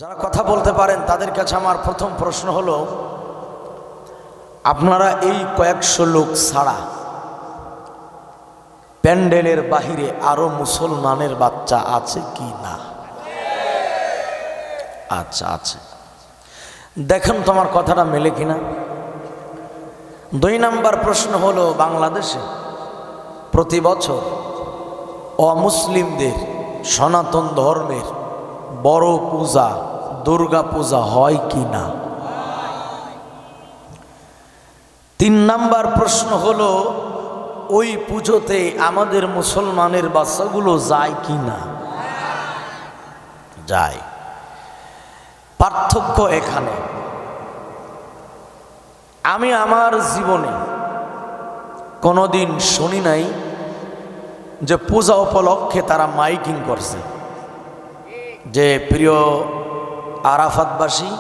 যারা কথা বলতে পারেন তাদের কাছে আমার প্রথম প্রশ্ন হলো, আপনারা এই কয়েকশো লোক ছাড়া প্যান্ডেলের বাহিরে আরো মুসলমানের বাচ্চা আছে কি না? আচ্ছা আছে, দেখেন তোমার কথাটা মেলে কিনা। 2 নাম্বার প্রশ্ন হলো, বাংলাদেশে প্রতি বছর অমুসলিমদের সনাতন ধর্মের বড় পূজা দুর্গা পূজা হয় কি না? 3 নাম্বার প্রশ্ন হলো, ওই পুজোতে আমাদের মুসলমানের বাচ্চাগুলো যায় কি না? যায়। পার্থক্য এখানে, আমি আমার জীবনে কোনোদিন শুনি নাই যে পূজা উপলক্ষে তারা মাইকিং করছে যে প্রিয় আরাফাতবাসী,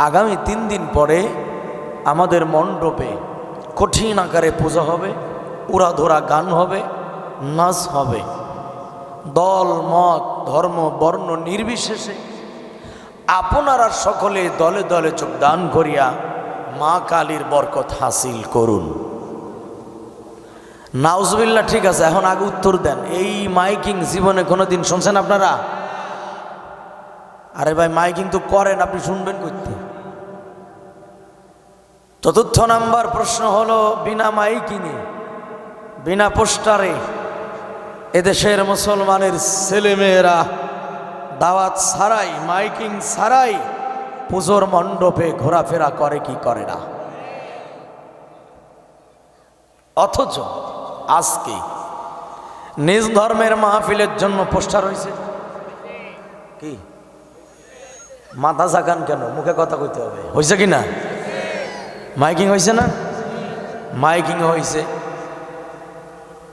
আগামী 3 দিন পরে আমাদের মণ্ডপে কঠিন আকারে পূজা হবে, উড়াধরা গান হবে, নাচ হবে, দল মত ধর্ম বর্ণ নির্বিশেষে আপনারা সকলে দলে দলে যোগদান করিয়া মা কালীর বরকত হাসিল করুন। নাউজুবিল্লাহ। ঠিক আছে, এখন আগে উত্তর দেন, এই মাইকিং জীবনে কোনোদিন শুনছেন আপনারা? আরে ভাই, মাইকিং তো করেন, আপনি শুনবেন করতে। 4 নাম্বার প্রশ্ন হলো, বিনা মাইকিংয়ে বিনা পোস্টারে এদেশের মুসলমানের ছেলেমেয়েরা দাওয়াত ছাড়াই মাইকিং ছাড়াই পুজোর মণ্ডপে ঘোরাফেরা করে কি করে না? অথচ আজকে নিজ ধর্মের মাহফিলের জন্য পোস্টার হয়েছে কি? মাথা জাগান কেন? মুখে কথা কইতে হবে। হয়েছে কি না? মাইকিং হয়েছে না? মাইকিং হয়েছে।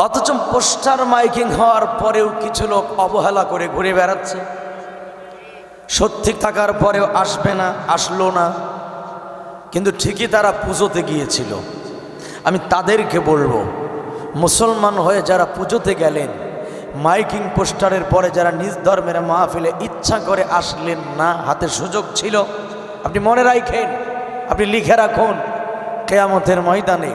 অথচ পোস্টার মাইকিং হওয়ার পরেও কিছু লোক অবহেলা করে ঘুরে বেড়াচ্ছে, সত্যি থাকার পরেও আসবে না, আসলো না, কিন্তু ঠিকই তারা পুজোতে গিয়েছিল। আমি তাদেরকে বলবো, মুসলমান হয়ে যারা পুজোতে গেলেন, মাইকিং পোস্টারের পরে যারা নিজ ধর্মের মাহফিলে ইচ্ছা করে আসলেন না, হাতে সুযোগ ছিল, আপনি মনে রাখেন, আপনি লিখে রাখুন, কিয়ামতের ময়দানে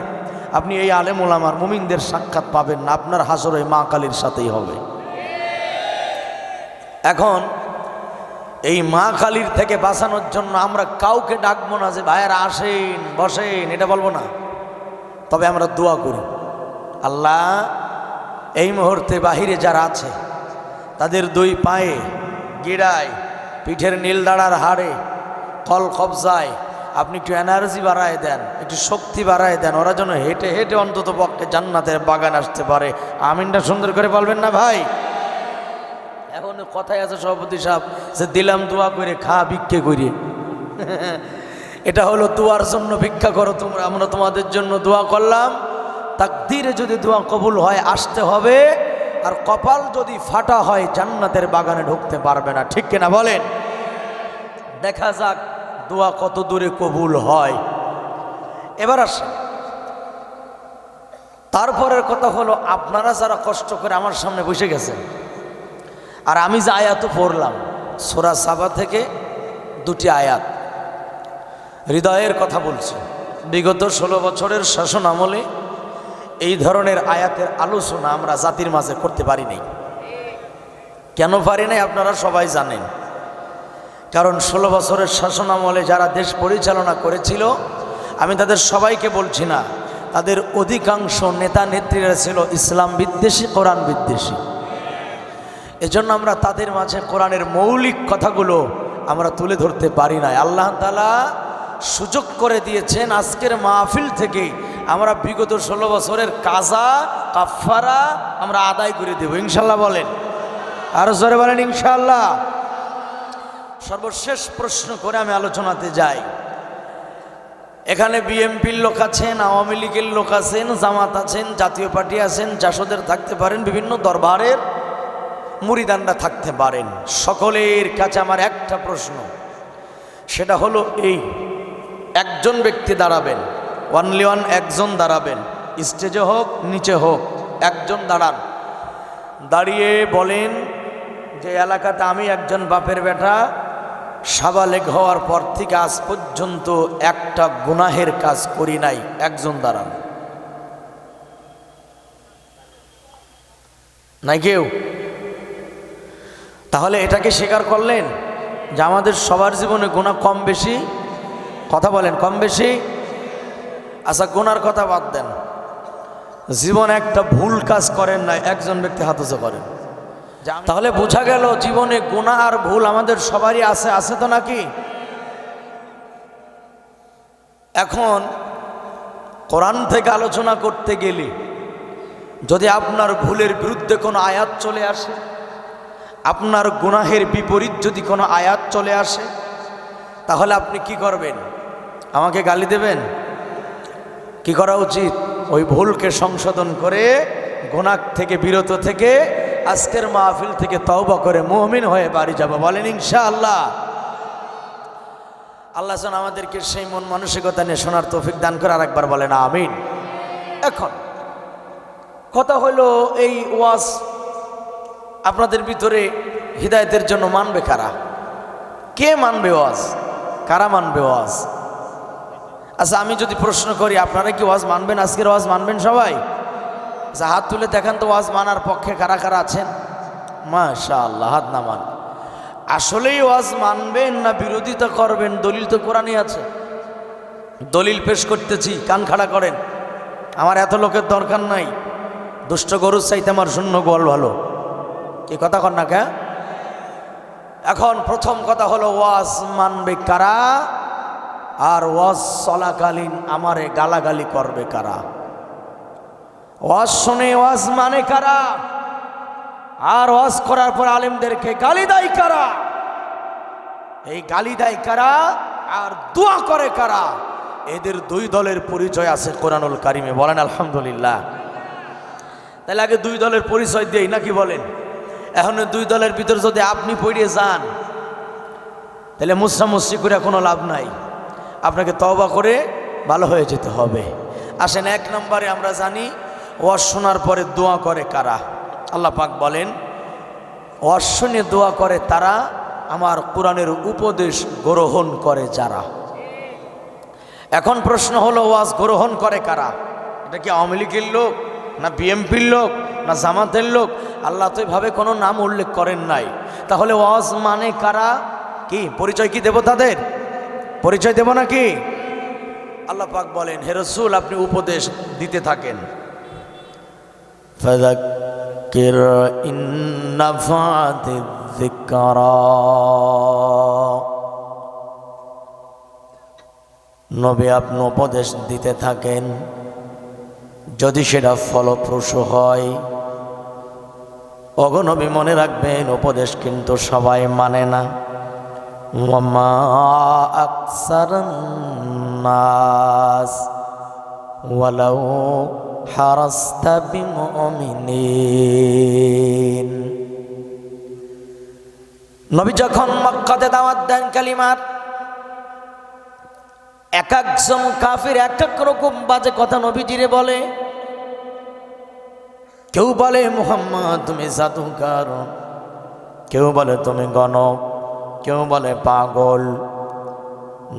আপনি এই আলেম ওলামার মুমিনদের সাক্ষাৎ পাবেন না, আপনার হাসর ওই মা কালীর সাথেই হবে। এখন এই মা কালীর থেকে বাঁচানোর জন্য আমরা কাউকে ডাকবো না যে ভাইয়েরা আসেন বসেন, এটা বলবো না। তবে আমরা দোয়া করি, আল্লাহ এই মুহূর্তে বাহিরে যারা আছে তাদের 2 পায়ে, গিড়ায়, পিঠের নীল দাঁড়ার হাড়ে, কল কবজায় আপনি একটু এনার্জি বাড়ায় দেন, একটু শক্তি বাড়ায় দেন, ওরা যেন হেঁটে হেঁটে অন্তত পক্ষে জান্নাতের বাগান আসতে পারে। আমিনটা সুন্দর করে বলবেন না ভাই? এখন কথাই আছে সভাপতি সাহেব যে দিলাম দোয়া করে খা ভিক্ষে করে এটা হলো দোয়ার জন্য ভিক্ষা করো তোমরা, আমরা তোমাদের জন্য দোয়া করলাম। তাকদীরে যদি দোয়া কবুল হয় আসতে হবে, আর কপাল যদি ফাটা হয় জান্নাতের বাগানে ঢুকতে পারবে না। ঠিক কিনা বলেন? দেখা যাক দোয়া কত দূরে কবুল হয়। এবার আসে, তারপরের কথা হলো, আপনারা যারা কষ্ট করে আমার সামনে বসে গেছেন, আর আমি যে আয়াত পড়লাম সূরা সাবা থেকে 2টি আয়াত, হৃদয়ের কথা বলছি। বিগত 16 বছরের শাসন আমলে এই ধরনের আয়াতের আলোচনা আমরা জাতির মাঝে করতে পারি নাই। কেন পারি নাই আপনারা সবাই জানেন, কারণ 16 বছরের শাসন আমলে যারা দেশ পরিচালনা করেছিল, আমি তাদের সবাইকে বলছি না, তাদের অধিকাংশ নেতা নেত্রীরা ছিল ইসলাম বিদ্বেষী, কোরআন বিদ্বেষী। এজন্য আমরা তাদের মাঝে কোরআনের মৌলিক কথাগুলো আমরা তুলে ধরতে পারি নাই। আল্লাহ তাআলা সুযোগ করে দিয়েছেন, আজকের মাহফিল থেকে আমরা বিগত 16 বছরের কাজা কাফারা আমরা আদায় করে দেব ইনশাল্লাহ। বলেন আরো জোরে বলেন ইনশাল্লাহ। সর্বশেষ প্রশ্ন করে আমি আলোচনাতে যাই। এখানে বিএনপির লোক আছেন, আওয়ামী লীগের লোক আছেন, জামাত আছেন, জাতীয় পার্টি আছেন, জাসদের থাকতে পারেন, বিভিন্ন দরবারের মুরিদানরা থাকতে পারেন। সকলের কাছে আমার একটা প্রশ্ন, সেটা হলো এই, একজন ব্যক্তি দাঁড়াবেন, অনলি ওয়ান, একজন দাঁড়াবেন, স্টেজে হোক নিচে হোক, একজন দাঁড়ান, দাঁড়িয়ে বলেন যে এলাকাতে আমি একজন বাপের বেটা সাবালেগ হওয়ার পর থেকে আজ পর্যন্ত একটা গুনাহের কাজ করি নাই, একজন দাঁড়ান নাই কেউ। তাহলে এটাকে স্বীকার করলেন যে আমাদের সবার জীবনে গুনাহ কম বেশি, কথা বলেন কম বেশি। আচ্ছা গুনার কথা বাদ দেন, জীবনে একটা ভুল কাজ করেন না, একজন ব্যক্তি হাত উঁচু করেন। তাহলে বোঝা গেল জীবনে গুনাহ আর ভুল আমাদের সবারই আছে, আছে তো নাকি? এখন কোরআন থেকে আলোচনা করতে গেলে যদি আপনার ভুলের বিরুদ্ধে কোনো আয়াত চলে আসে, আপনার গুনাহের বিপরীত যদি কোনো আয়াত চলে আসে, তাহলে আপনি কি করবেন? আমাকে গালি দেবেন? কি করা উচিত? ওই ভুলকে সংশোধন করে গুনাহ থেকে বিরত থেকে আজকের মাহফিল থেকে তওবা করে মুমিন হয়ে বাড়ি যাব, বলেন ইনশাআল্লাহ। আল্লাহ যেন আমাদেরকে সেই মন মানসিকতা নিয়ে শোনার তৌফিক দান করে, আর একবার বলেন আমিন। এখন কথা হলো, এই ওয়াজ আপনাদের ভিতরে হিদায়েতের জন্য মানবে কারা? কে মানবে ওয়াজ? কারা মানবে ওয়াজ? আচ্ছা আমি যদি প্রশ্ন করি, আপনারা কি ওয়াজ মানবেন? আজকের ওয়াজ মানবেন সবাই? আচ্ছা হাত তুলে দেখান তো, ওয়াজ মানার পক্ষে কারা কারা আছেন? মাশাআল্লাহ, হাত নামান। আসলেই ওয়াজ মানবেন না বিরোধিতা করবেন? দলিল তো কোরআনে আছে, দলিল পেশ করতেছি, কান খাড়া করেন। আমার এত লোকের দরকার নাই, দুষ্ট গরুর চাইতে আমার শূন্য গোয়াল ভালো। কি কথা কর না কে? এখন প্রথম কথা হলো, ওয়াজ মানবে কারা? আর ওয়াজ চলাকালীন আমারে গালাগালি করবে কারা? ওয়াজ শুনে ওয়াজ মানে কারা? আর ওয়াজ করার পর আলেমদেরকে গালি দেয় কারা? এই গালি দেয় কারা আর দোয়া করে কারা? এদের দুই দলের পরিচয় আছে কোরআনুল কারিমে, বলেন আলহামদুলিল্লাহ। তাহলে আগে দুই দলের পরিচয় দেই নাকি বলেন? এখন দুই দলের ভিতর যদি আপনি পড়ে যান, তাহলে মুসরামুসরি করে কোনো লাভ নাই, আপনাকে তওবা করে ভালো হয়ে যেতে হবে। আসেন, এক নম্বরে আমরা জানি ওয়াজ শোনার পরে দোয়া করে কারা? আল্লাহ পাক বলেন, ওয়াজ শুনে দোয়া করে তারা, আমার কোরআনের উপদেশ গ্রহণ করে যারা। এখন প্রশ্ন হলো, ওয়াজ গ্রহণ করে কারা? এটা কি আওয়ামী লীগের লোক, না বিএমপির লোক, না জামাতের লোক? আল্লাহ তো এভাবে কোনো নাম উল্লেখ করেন নাই। তাহলে ওয়াজ মানে কারা? কি পরিচয় কি দেব তাদের? পরিচয় দেব নাকি? আল্লাহ পাক বলেন, হে রাসূল আপনি উপদেশ দিতে থাকেন। ফাযাক্কির ইন নাফাতিয যিকরা, নবী আপনি উপদেশ দিতে থাকেন, যদি সেটা ফলপ্রসূ হয়। ওগো নবী মনে রাখবেন, উপদেশ কিন্তু সবাই মানে না। ওয়ামা আকসারুন নাস ওয়ালাউ হারাস্তা বিমুমিনিন। নবী যখন মক্কাতে দাওয়াত দেন কালিমার, এক একজন কাফির এক এক রকম বাজে কথা নবীজিরে বলে। কেউ বলে মুহাম্মদ তুমি জাদুকর, কেউ বলে তুমি গণক, কেউ বলে পাগল।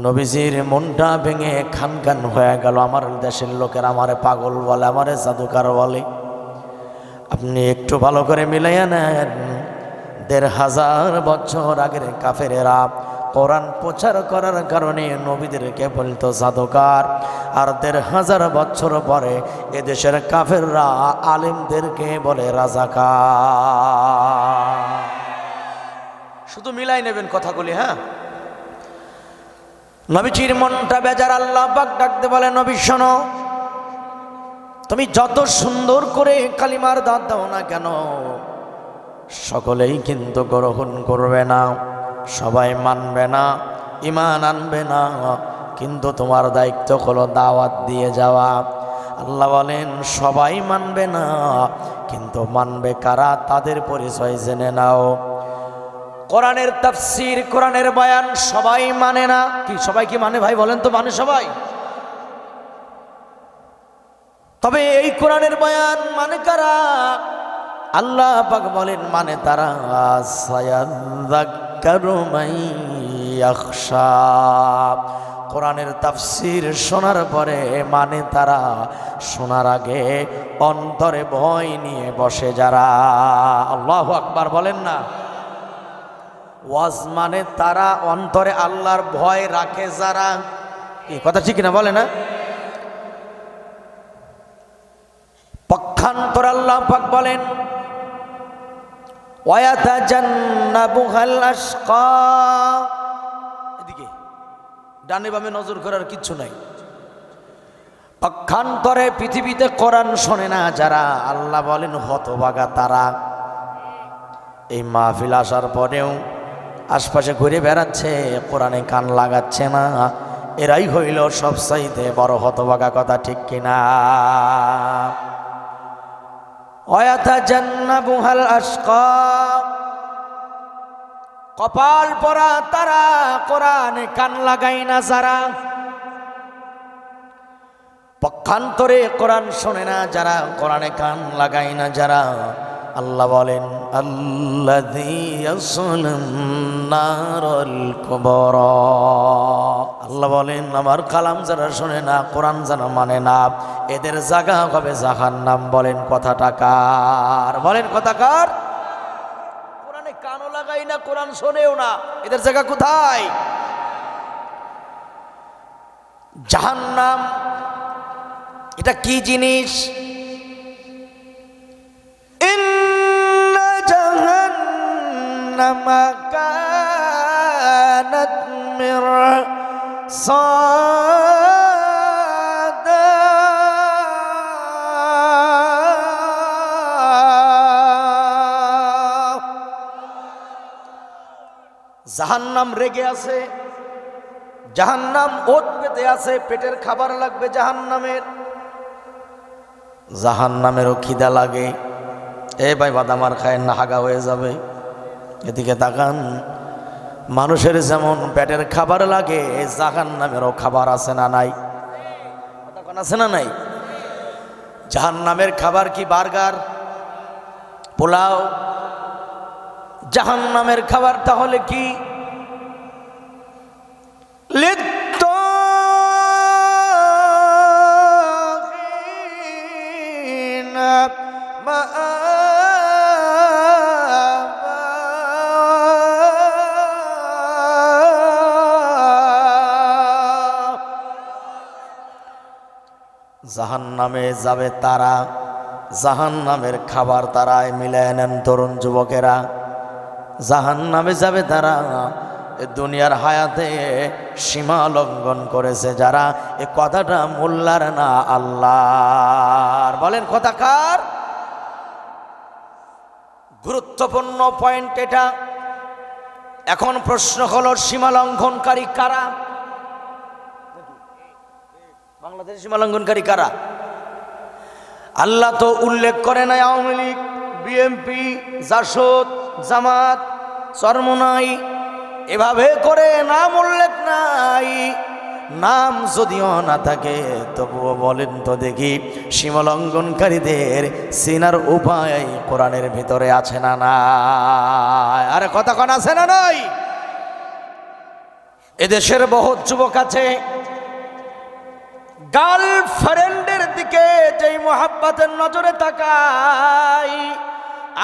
নবীজির মনটা ভেঙে খান খান হয়ে গেল। আমার দেশের লোকের আমারে পাগল বলে, আমারে জাদুকর বলে। আপনি একটু ভালো করে মিলাইয়া নেন, ১৫০০ বছর আগের কাফেরেরা কোরআন প্রচার করার কারণে নবীদেরকে বলতো জাদুকর, আর ১৫০০ বছর পরে এদেশের কাফেররা আলেমদেরকে বলে রাজাকার। শুধু মিলাই নেবেন কথাগুলি। হ্যাঁ, নবীজির মনটা বেজার। আল্লাহ পাক ডাকতে বলে, নবী শোনো, তুমি যত সুন্দর করে কালিমার দাওয়াত দাও না কেন, সকলেই কিন্তু গ্রহণ করবে না, সবাই মানবে না, ঈমান আনবে না, কিন্তু তোমার দায়িত্ব হলো দাওয়াত দিয়ে যাওয়া। আল্লাহ বলেন সবাই মানবে না, কিন্তু মানবে কারা? তাদের পরিচয় জেনে নাও। কোরআনের তাফসীর, কোরআনের বয়ান সবাই মানে না। কি সবাই কি মানে ভাই বলেন তো? মানে সবাই। তবে এই কোরআনের বয়ান মানে কারা? আল্লাহ পাক বলেন মানে তারা সায়াযাক্কারু মান ইয়াখশা। কোরআনের তাফসীর শোনার পরে মানে তারা শোনার আগে অন্তরে ভয় নিয়ে বসে যারা। আল্লাহু আকবার বলেন না। ওয়াজ মানে তারা অন্তরে আল্লাহর ভয় রাখে যারা। এই কথা ঠিক না বলে না? পক্ষান্তর আল্লাহ পাক বলেন ওয়ায়াতাজান্নাবুহাল আশকা। এদিকে ডানে বামে নজর করার কিচ্ছু নাই। পক্ষান্তরে পৃথিবীতে কোরআন শোনে না যারা, আল্লাহ বলেন হতভাগা তারা। এই মাহফিল আসার পরেও আশপাশে ঘুরে বেড়াচ্ছে, কোরআনে কান লাগাচ্ছে না, এরাই হইল সবচাইতে বড় হতভাগা। কথা ঠিক কিনা? ওয়ায়াতাজান্নাবুহাল আশকা, কপাল পরা তারা, কোরআনে কান লাগাই না যারা। পক্ষান্তরে কোরআন শোনে না যারা, কোরআনে কান লাগাই না যারা, আল্লাহ বলেন আল্লাযী ইয়াসলান নারুল কুবরা। আল্লাহ বলেন আমার কালাম যারা শোনে না, কোরআন যারা মানে না, এদের জায়গা হবে জাহান্নাম। বলেন কথাটা কার? বলেন কথা কার? কোরআনে কানও লাগাই না, কোরআন শোনেও না, এদের জায়গা কোথায়? জাহান্নাম। এটা কি জিনিস? ইন্না জাহান্নামা কানাত মিরসাদা। জাহান্নাম রেগে আছে, জাহান্নাম ওত পেতে আছে, পেটের খাবার লাগবে জাহান্নামের। জাহান্নামেরও খিদা লাগে। এ ভাই বাদামার খায় না, হাগা হয়ে যাবে। এদিকে তাকান, মানুষের যেমন পেটের খাবার লাগে, জাহান্নামেরও খাবার আছে না নাই? কতক্ষণ আছে না নাই? জাহান্নামের খাবার কি বার্গার, পোলাও? জাহান্নামের খাবার তাহলে কি? জাহান্নামে যাবে তারা, জাহান্নামের খাবার তারাই মিলায় নেন তরুণ যুবকেরা। জাহান্নামে যাবে তারা, এ দুনিয়ার হায়াতে সীমা লঙ্ঘন করেছে যারা। এ কথাটা মোল্লার না আল্লাহর। বলেন কথা কার? গুরুত্বপূর্ণ পয়েন্ট এটা। এখন প্রশ্ন হলো সীমা লঙ্ঘনকারী কারা? বাংলাদেশের সীমা লঙ্ঘনকারী কারা? আল্লাহ তো উল্লেখ করে নাই আওয়ামী লীগ, বিএনপি, জাসদ, জামাত, চরমোনাই, এভাবে করে নাম উল্লেখ নাই। নাম যদিও না থাকে তবুও বলেন তো দেখি সীমালঙ্ঘনকারীদের চেনার উপায় কোরআনের ভিতরে আছে না নাই? আরে কথা কোন আছে না নাই? এদেশের বহুত যুবক আছে গার্লফ্রেন্ডের দিকে যেই মোহাব্বতের নজরে তাকায়,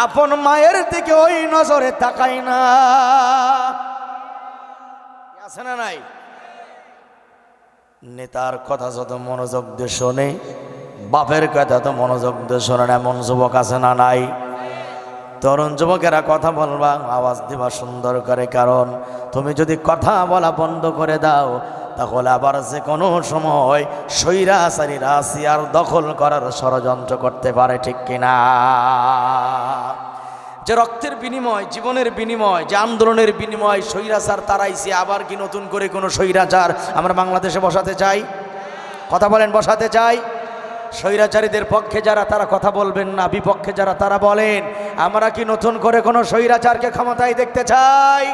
আপন মায়ের দিকে ওই নজরে তাকায় না। আছে না নাই? নেতার কথা যত মনোযোগ দিয়ে শোনে, বাপের কথা তো মনোযোগ দিয়ে শোনে, এমন যুবক আছে না নাই? তরুণ যুবকেরা কথা বলবা, আওয়াজ দিবা সুন্দর করে, কারণ তুমি যদি কথা বলা বন্ধ করে দাও তাহলে আবার যে কোনো সময় স্বৈরাচারীরা সিয়ার দখল করার ষড়যন্ত্র করতে পারে। ঠিক কিনা? যে রক্তের বিনিময়, জীবনের বিনিময়, যে আন্দোলনের বিনিময় স্বৈরাচার তারাইছে, আবার কি নতুন করে কোনো স্বৈরাচার আমরা বাংলাদেশে বসাতে চাই? কথা বলেন, বসাতে চাই? স্বৈরাচারীদের পক্ষে যারা তারা কথা বলবেন না, বিপক্ষে যারা তারা বলেন আমরা কি নতুন করে কোনো স্বৈরাচারকে ক্ষমতায় দেখতে চাই?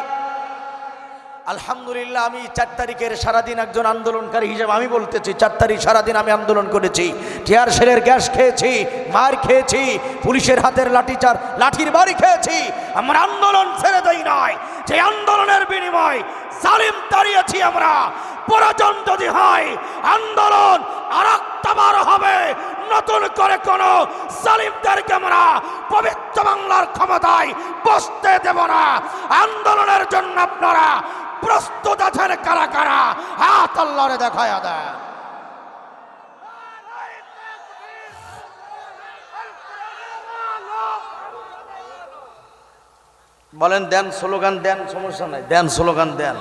আলহামদুলিল্লাহ, আমি 4 তারিখের সারাদিন একজন আন্দোলনকারী হিসেবে আমি বলতেছি, 4 তারিখ সারাদিন আমি আন্দোলন করেছি, টিয়ার শেলের গ্যাস খেয়েছি, মার খেয়েছি, পুলিশের হাতের লাঠির বাড়ি খেয়েছি। আমরা আন্দোলন ছেড়ে দেই নাই, যে আন্দোলনের বিনিময় জালিম তাড়িয়েছি আমরা। প্রয়োজন যদি হয় আন্দোলন আরেকটাবার হবে, নতুন করে কোন জালিমদেরকে আমরা পবিত্র বাংলার ক্ষমতায় বসতে দেব না। আন্দোলনের জন্য আপনারা প্রস্তুত আছেন কারা কারা? হাত আল্লাহরে দেখায়া দেন। বলেন দেন, স্লোগান দেন, সমস্যা নাই, দেন স্লোগান দেন।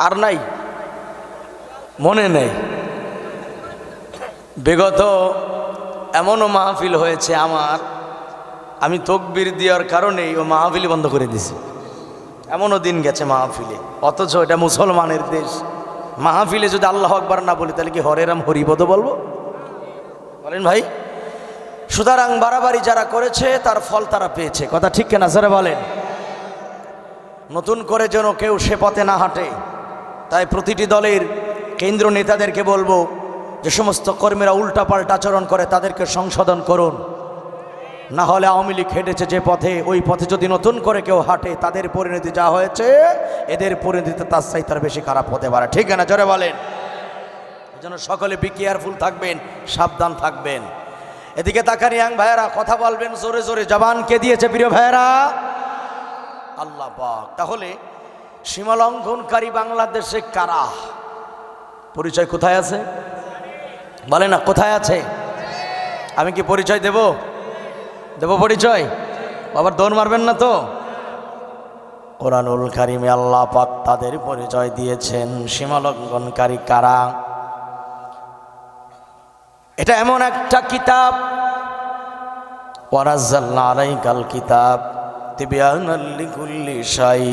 আর নাই, মনে নেই। বিগত এমনও মাহফিল হয়েছে আমার, আমি তকবীর দেওয়ার কারণেই ও মাহফিল বন্ধ করে দিছি। এমনও দিন গেছে মাহফিলে, অথচ এটা মুসলমানের দেশ। মাহফিলে যদি আল্লাহ আকবার না বলি তাহলে কি হরেরাম হরিপদ বলবো? বলেন ভাই। সুতরাং বাড়াবাড়ি যারা করেছে তার ফল তারা পেয়েছে, কথা ঠিক কিনা স্যার বলেন? নতুন করে যেন কেউ সে পথে না হাঁটে। তাই প্রতিটি দলের কেন্দ্র নেতাদেরকে বলবো, যে সমস্ত কর্মীরা উল্টাপাল্টা আচরণ করে তাদেরকে সংশোধন করুন। না হলে আওয়ামী লীগ হেঁটেছে যে পথে, ওই পথে যদি নতুন করে কেউ হাঁটে তাদের পরিণতি যা হয়েছে, এদের পরিণতি তার চাইতে তার বেশি খারাপ হতে পারে, ঠিক না জোরে বলেন? এই জন্য সকলে বি কেয়ারফুল থাকবেন, সাবধান থাকবেন। এদিকে তাকান ইয়াং ভাইয়েরা, কথা বলবেন জোরে জোরে। জবান কে দিয়েছে প্রিয় ভাইয়েরা? আল্লাহ পাক। তাহলে সীমা লঙ্ঘনকারী বাংলাদেশে কারা? পরিচয় কোথায় আছে? বলে না কোথায় আছে? আমি কি পরিচয় দেব? পরিচয়? আবার দৌড় মারবেন না তো? কোরআনুল কারিমে আল্লাহ পাক তাদের পরিচয় দিয়েছেন। সীমা লঙ্ঘনকারী কারা? এটা এমন একটা কিতাব, ওয়ানাজ্জালনা আলাইকাল কিতাব তিবয়ানাল লিকুল্লি শাই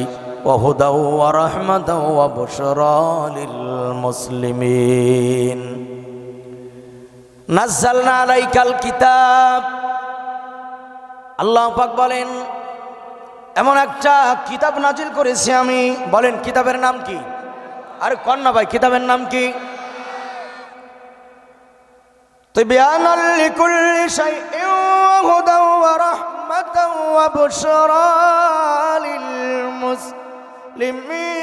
ওয়া হুদাও ওয়া রাহমাতাও ওয়া বুশরা লিল মুসলিমিন। নাজ্জালনা আলাইকাল কিতাব, আল্লাহ পাক বলেন এমন একটা কিতাব নাজিল করেছি আমি। বলেন কিতাবের নাম কি? আরে কোন না ভাই, কিতাবের নাম কি? তিবয়ানাল লিকুল্লি শাইইন ওয়া হুদাও ওয়া রাহমাতাও ওয়া বুশরা লিল মুসলিমিন।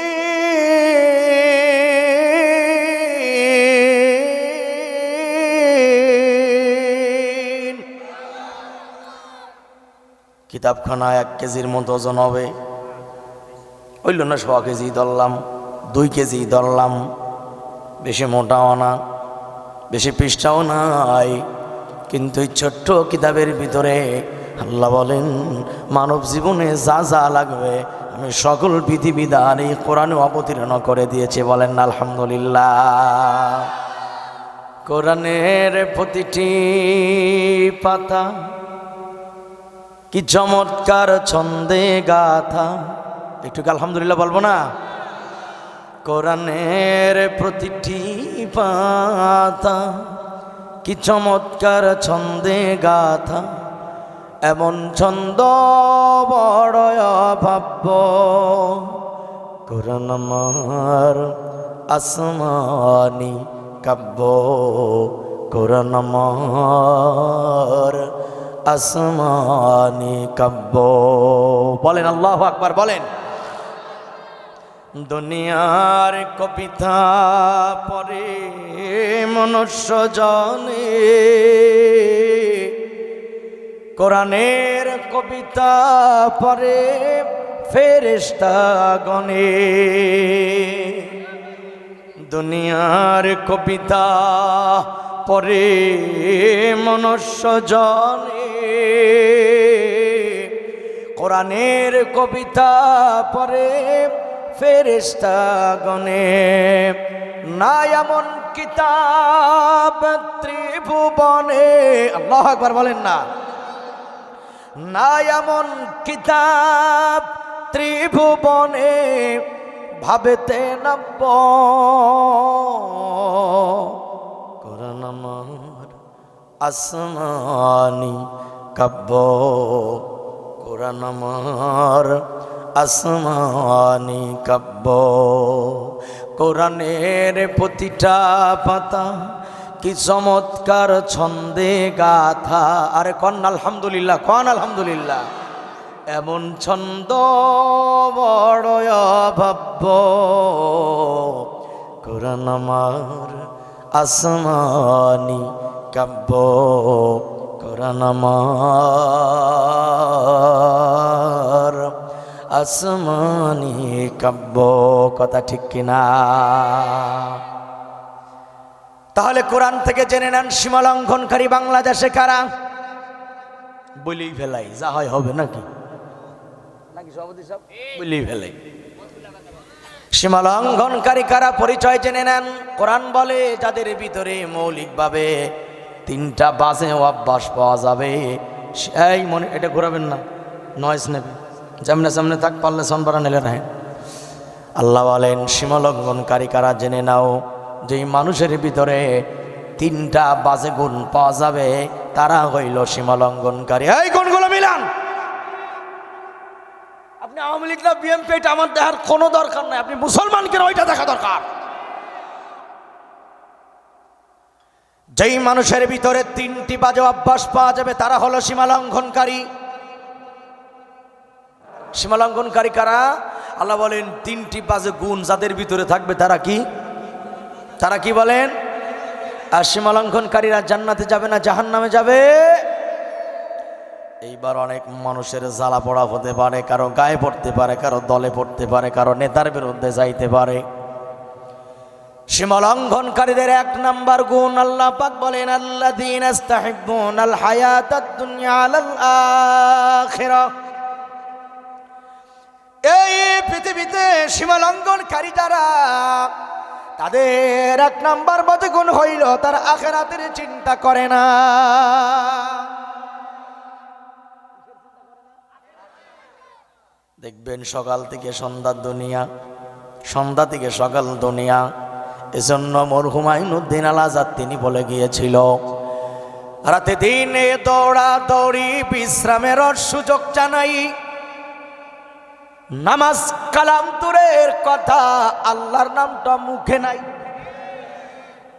কিতাবখানা 1 কেজির মতো ওজন হবে, হইল না 100 কেজি ধরলাম, 2 কেজি ধরলাম, বেশি মোটাও না, বেশি পৃষ্ঠাও নাই। কিন্তু এই ছোট্ট কিতাবের ভিতরে আল্লাহ বলেন মানব জীবনে যা যা লাগবে আমি সকল বিধিবিধান এই কোরআনে অবতীর্ণ করে দিয়েছি। বলেন আলহামদুলিল্লাহ। কোরআনের প্রতিটি পাতা কি চমৎকার ছন্দে গাথা। একটু আলহামদুলিল্লাহ বলবো না? কোরআনের প্রতিটি পাতা কি চমৎকার ছন্দে গাথা, এমন ছন্দ বড় অভাব্য। কোরআন আমার আসমানি কাব্য, কোরআন আমার আসমানি কাব্য। বলেন আল্লাহু আকবার। বলেন দুনিয়ার কবিতা পড়ে মনুষ্য জনে, কোরআনের কবিতা পড়ে ফেরেশতা গণে। দুনিয়ার কবিতা পড়ে মনুষ্য জনে, কোরআনের কবিতা পড়ে ফেরেশতা গণে। না এমন কিতাব ত্রিভুবনে, আল্লাহু আকবার বলেন না। না এমন কিতাব ত্রিভুবনে ভাবেতে নব্য, কোরআন আমার আসমানি কাব্য, কোরআন আমার আসমানি কাব্য। কোরআনের প্রতিটা পাতা কি চমৎকার ছন্দে গাথা। আরে কন আলহামদুলিল্লাহ, কন আলহামদুলিল্লাহ। এমন ছন্দ বড় অভাব্য, কোরআন আমার আসমানি কাব্য, কোরআন আমার আসমানি কাব্য। কথা ঠিক কিনা? তাহলে কোরআন থেকে জেনে নেন সীমা লঙ্ঘনকারী বাংলাদেশে কারা। বলেই ফেলাই, যা হয় হবে নাকি সভাপতি সাহেব, বলেই ফেলাই। সীমা লঙ্ঘনকারী কারা পরিচয় জেনে নেন। কোরআন বলে যাদের ভিতরে মৌলিকভাবে 3টা বাজে অভ্যাস পাওয়া যাবে। এই মনে এটা ঘোরাবেন না, নয়েস নেবে, সামনে সামনে থাক, পারলে সনবারা নেলে না। আল্লাহ বলেন সীমা লঙ্ঘনকারী কারা জেনে নাও, যেই মানুষের ভিতরে 3টা বাজে গুণ পাওয়া যাবে তারা হইল সীমা লঙ্ঘনকারী। এই গুণগুলো মিলান। আপনি আওয়ামী লীগ না বিএনপি, এটা আমার দেখার কোনো দরকার নাই, আপনি মুসলমানকে ওইটা দেখা দরকার। যেই মানুষের ভিতরে 3টি বাজে অভ্যাস পাওয়া যাবে তারা হলো সীমা লঙ্ঘনকারী। সীমা লঙ্ঘনকারী কারা? আল্লাহ বলেন 3টি বাজে গুণ যাদের ভিতরে থাকবে তারা কি, তারা কি বলেন? আর সীমা লঙ্ঘনকারীরা জান্নাতে যাবে না জাহান্নামে যাবে। এইবার অনেক মানুষের জ্বালা পড়া হতে পারে, কারো গায়ে পড়তে পারে, কারো দলে পড়তে পারে, কারো নেতার বিরুদ্ধে যাইতে পারে। সীমা লঙ্ঘনকারীদের 1 নাম্বার গুণ আল্লাহ পাক বলেন আল্লাযীনা ইস্তাহিব্বুনাল হায়াতাদ দুনিয়া আলাল আখিরাহ। এই পৃথিবীতে সীমা লঙ্ঘনকারী যারা, তাদের 1 নাম্বার বাজে গুণ হইল তার আখিরাতের চিন্তা করে না। দেখবেন সকাল থেকে সন্ধ্যা দুনিয়া, সন্ধ্যা থেকে সকাল দুনিয়া। এজন্য মরহুম আইনুদ্দিন আল আজাদ তিনি বলে গিয়েছিল, রাতে দিনে দৌড়া দৌড়ি বিশ্রামের সুযোগ জানাই, নামাজ কালাম দূরের কথা আল্লাহর নামটা মুখে নাই।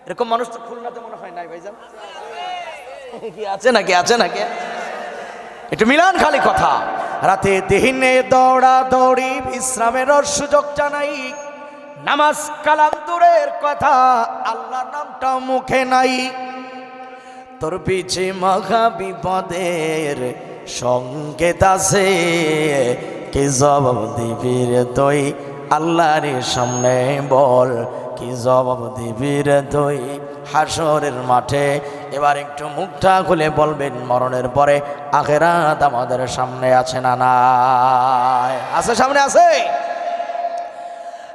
এরকম মানুষ তো খুলনাতে মনে হয় নাই ভাইজান, কি আছে নাকি? আছে নাকি? একটু মিলান খালি কথা। রাতে দিনে দৌড়া দৌড়ি বিশ্রামের সুযোগ জানাই, নামাজ কালাম দূরের কথা আল্লাহর নামটা মুখে নাই। তোর পিছে মহা বিপদের সংকেত আছে, কি জবাব দিবি রে তুই আল্লাহর সামনে বল, কি জবাব দিবি রে তুই হাসরের মাঠে। এবার একটু মুখটা খুলে বলবেন, মরণের পরে আখিরাত আমাদের সামনে আছে না নাই? আছে, সামনে আছে।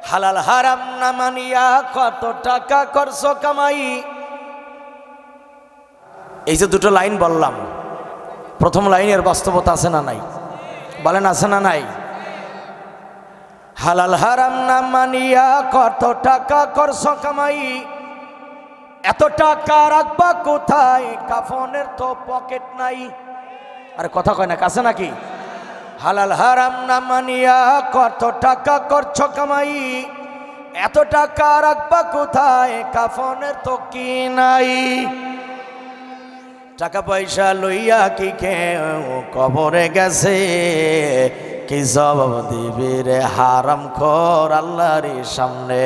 হালাল হারাম না মানিয়া কত টাকা করছো কামাই। এই যে 2টো লাইন বললাম, প্রথম লাইনের বাস্তবতা আছে না নাই? বলেন আছে না নাই? হালাল হারাম না মানিয়া কত টাকা করছো কামাই, এত টাকা রাখবা কোথায়, কাফনের তো পকেট নাই। আরে কথা কয় না, কাছে নাকি? হালাল হারাম না মানিয়া কত টাকা করছো কামাই, এত টাকা রাখবা কোথায়, কাফনের তো কি নাই। টাকা পয়সা লইয়া কি কেউ কবরে গেছে, কি জবাব দিবি রে হারাম খোর আল্লাহর সামনে।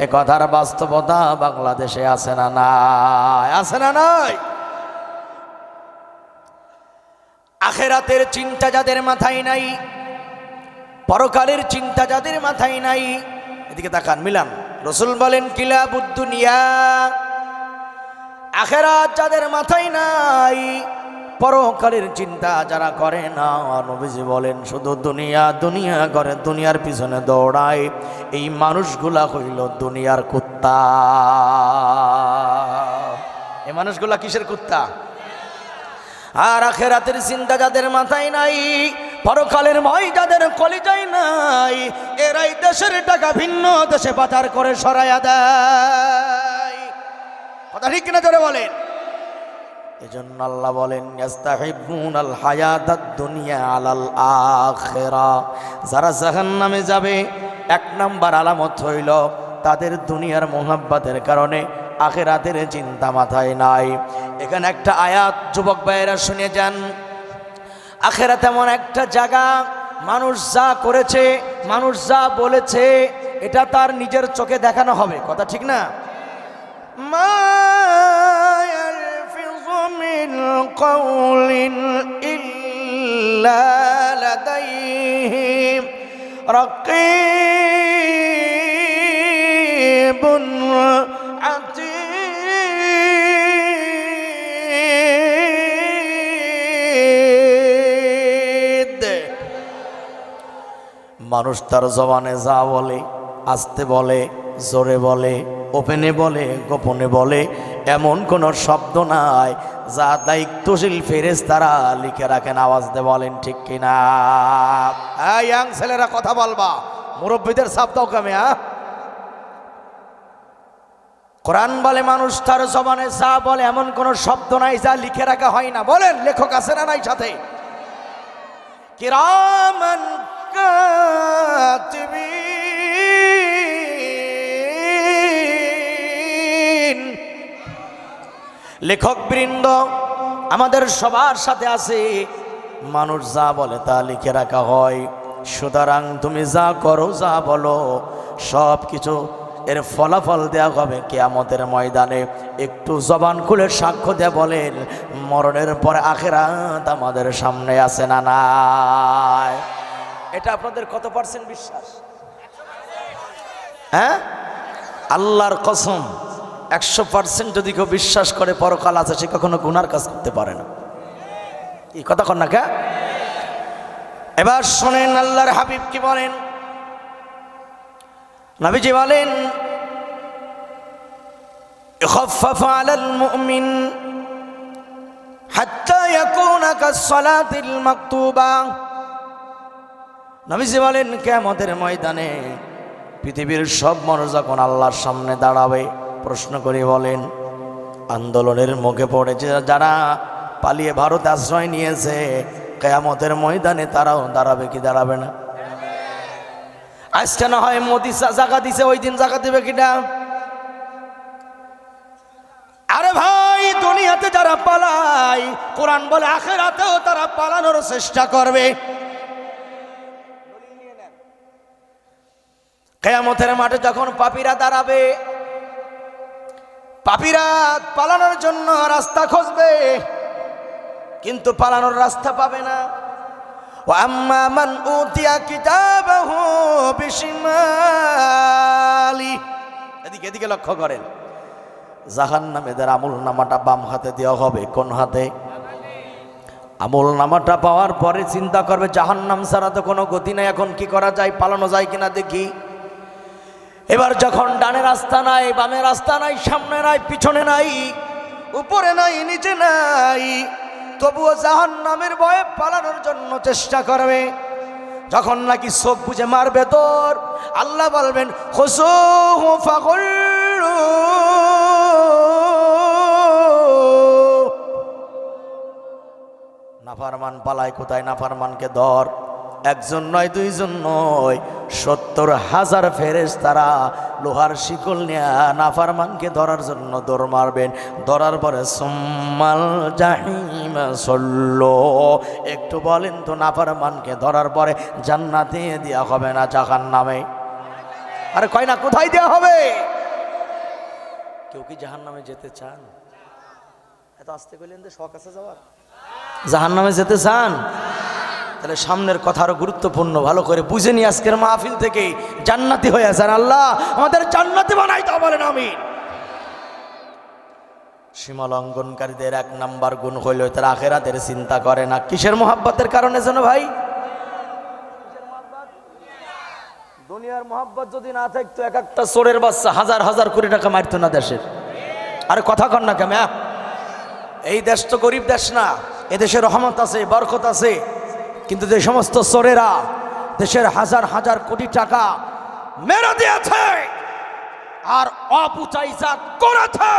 এ কথার বাস্তবতা বাংলাদেশে আছে না নাই? আছে না নাই? আখিরাতের চিন্তা যাদের মাথায় নাই, পরকালের চিন্তা যাদের মাথায় নাই, এদিকে তাকান, মিলান। রাসূল বলেন কিলাবুদ দুনিয়া, আখিরাত যাদের মাথায় নাই, পরকালের চিন্তা যারা করে না, নবীজি বলেন শুধু দুনিয়া দুনিয়া করে, দুনিয়ার পিছনে দৌড়ায়, এই মানুষগুলা হইল দুনিয়ার কুত্তা। এই মানুষগুলা কিসের কুত্তা? আর আখিরাতের চিন্তা যাদের মাথায় নাই, পরকালের ভয় যাদের কলিজায় নাই, এরাই দেশের টাকা ভিন্ন দেশে পাচার করে সরাইয়া দেয়। কথা ঠিক কিনা জোরে বলেন? এজন্য আল্লাহ বলেন ইয়াস্তাহিবুনাল হায়াতাদ দুনিয়া আলাল আখিরা। যারা জাহান্নামে যাবে এক নাম্বার আলামত হইল তাদের দুনিয়ার মোহাব্বতের কারণে আখিরাতের চিন্তা মাথায় নাই। এখানে একটা আয়াত যুবক ভাইয়েরা শুনে যান। আখিরাত এমন একটা জায়গা, মানুষ যা করেছে, মানুষ যা বলেছে, এটা তার নিজের চোখে দেখানো হবে। কথা ঠিক না? মা ইয়ালফিযু মিন কাওলিন ইল্লা লাদাইহি রাকীবুন আতীদ। মানুষ তার জবানে যা বলে, আস্তে বলে, জোরে বলে, ওপেনে বলে, গোপনে বলে, এমন কোন শব্দ নাই যা দায়িত্বশীল ফেরেশতারা লিখে রাখেন। আওয়াজ দিয়ে বলেন ঠিক কিনা? ইয়াং ছেলেরা কথা বলবা, মুরব্বীদের চাপ দাও কামে। কোরআন বলে মানুষ তার জবানে যা বলে এমন কোন শব্দ নাই যা লিখে রাখা হয় না। বলেন লেখক আছে না নাই সাথে? কিরামান কাতিবিন। লেখক বৃন্দ আমাদের সবার সাথে আছে, মানুষ যা বলে তা লিখে রাখা হয়। সুতরাং তুমি যা করো, যা বলো, সব কিছু এর ফলাফল দেওয়া হবে কিয়ামতের ময়দানে। একটু জবান খুলে সাক্ষ্য দেয়া বলেন, মরণের পরে আখিরাত আমাদের সামনে আছে না নাই? এটা আপনাদের কত পার্সেন্ট বিশ্বাস? হ্যাঁ, আল্লাহর কসম 100% যদি কেউ বিশ্বাস করে পরকাল আছে, সে কখনো গুনার কাজ করতে পারে না। এই কথা কন না কে? এবার শোনেন আল্লাহর হাবিব কি বলেন। নবীজি বলেন ইখাফফাফু আলাল মুমিন হাত্তা ইয়াকুনা কাস-সালাতিল মাকতুবা। নবীজি বলেন কিয়ামতের ময়দানে পৃথিবীর সব মানুষ যখন আল্লাহর সামনে দাঁড়াবে, প্রশ্ন করে বলেন, আন্দোলনের মুখে পড়েছে যারা পালিয়ে ভারতে আশ্রয় নিয়েছে, কিয়ামতের ময়দানে তারাও দাঁড়াবে কি দাঁড়াবে না? আজকে না হয় মোদি জায়গা দিছে, ওই দিন জায়গা দেবে কিনা? আরে ভাই, দুনিয়াতে যারা পালায়, কোরআন বলে আখিরাতেও তারা পালানোর চেষ্টা করবে। কিয়ামতের মাঠে যখন পাপীরা দাঁড়াবে, পাপীরা পালানোর জন্য রাস্তা খুঁজবে, কিন্তু পালানোর রাস্তা পাবে না। ওয়াম্মা মান উতিয়া কিতাবাহু বিশিমালি। এদিকে এদিকে লক্ষ্য করেন, জাহান্নামীদের আমল নামাটা বাম হাতে দেওয়া হবে। কোন হাতে? আমল নামাটা পাওয়ার পরে চিন্তা করবে জাহান্নাম ছাড়া তো কোনো গতি নাই, এখন কি করা যায়, পালানো যায় কিনা দেখি। এবার যখন ডানে রাস্তা নাই, বামে রাস্তা নাই, সামনে নাই, পিছনে নাই, উপরে নাই, নিচে নাই, তবুও জাহান্নামের ভয়ে পালানোর জন্য চেষ্টা করবে। যখন নাকি চোখ বুঝে মারবে তোর, আল্লাহ বলবেন খুযুহু ফাগুল্লু। নাফরমান পালায় কোথায়? নাফরমানকে ধর। একজন নয়, দুইজন নয়, 70,000 ফেরেশতারা লোহার শিকল নিয়ে নাফরমানকে ধরার জন্য দৌড় মারবেন। ধরার পরে সুম্মাল জাহিম সল্লো। একটু বলেন তো, নাফরমানকে ধরার পরে জান্নাতে দেওয়া হবে না জাহান্নামে? আরে কয় না, কোথায় দেওয়া হবে? কেউ কি জাহান্নামে যেতে চান? এত আসতে কইলেন যে শখ আছে যাওয়ার? জাহান্নামে যেতে চান? তাহলে সামনের কথা আরো গুরুত্বপূর্ণ, ভালো করে বুঝে নি আজকের মাহফিল থেকে। জান্নাতি হয়ে আছেন, আল্লাহ আমাদের জান্নাতি বানাই দাও, বলেন আমিন। সীমা লঙ্ঘনকারীদের 1 নাম্বার গুণ হইল তারা আখিরাতের চিন্তা করে না। কিসের মোহাব্বতের কারণে যেন ভাই? দুনিয়ার মোহাব্বত যদি না থাকতো, এক একটা চোরের বাচ্চা হাজার হাজার কোটি টাকা মারতো না দেশের। আরে কথা কন না কেমন? এই দেশ তো গরিব দেশ না, এদেশে রহমত আছে, বরকত আছে, কিন্তু যে সমস্ত চোরেরা দেশের হাজার হাজার কোটি টাকা মেরে দিয়েছে আর অপচয়জাত করেছে,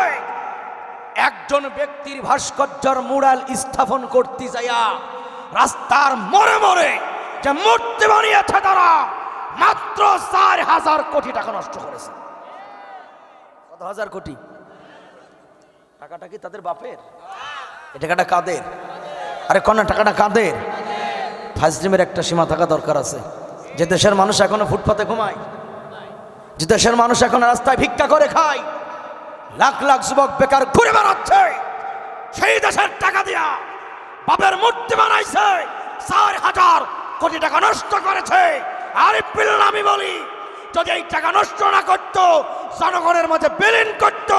একজন ব্যক্তির ভাস্কর্যের মুরাল স্থাপন করতে যাইয়া রাস্তার মোড়ে মোড়ে যে মূর্তি বানিয়েছে তারা মাত্র 4,000 কোটি টাকা নষ্ট করেছে। কত হাজার কোটি? টাকাটা কি তাদের বাপের? এই টাকাটা কাদের? আরে কোন টাকাটা কাদের? ফাজলিমের একটা সীমা থাকা দরকার আছে। যে দেশের মানুষ এখনো ফুটপাতে ঘুমায়, যে দেশের মানুষ এখন রাস্তায় ভিক্ষা করে খায়, লাখ লাখ যুবক বেকার ঘুরে বেড়াচ্ছে, সেই দেশের টাকা দিয়া বাপের মূর্তি বানাইছে, 4,000 কোটি টাকা নষ্ট করেছে। আর আমি বলি, যদি এই টাকা নষ্ট না করত, জনগণের মধ্যে বিলীন করত,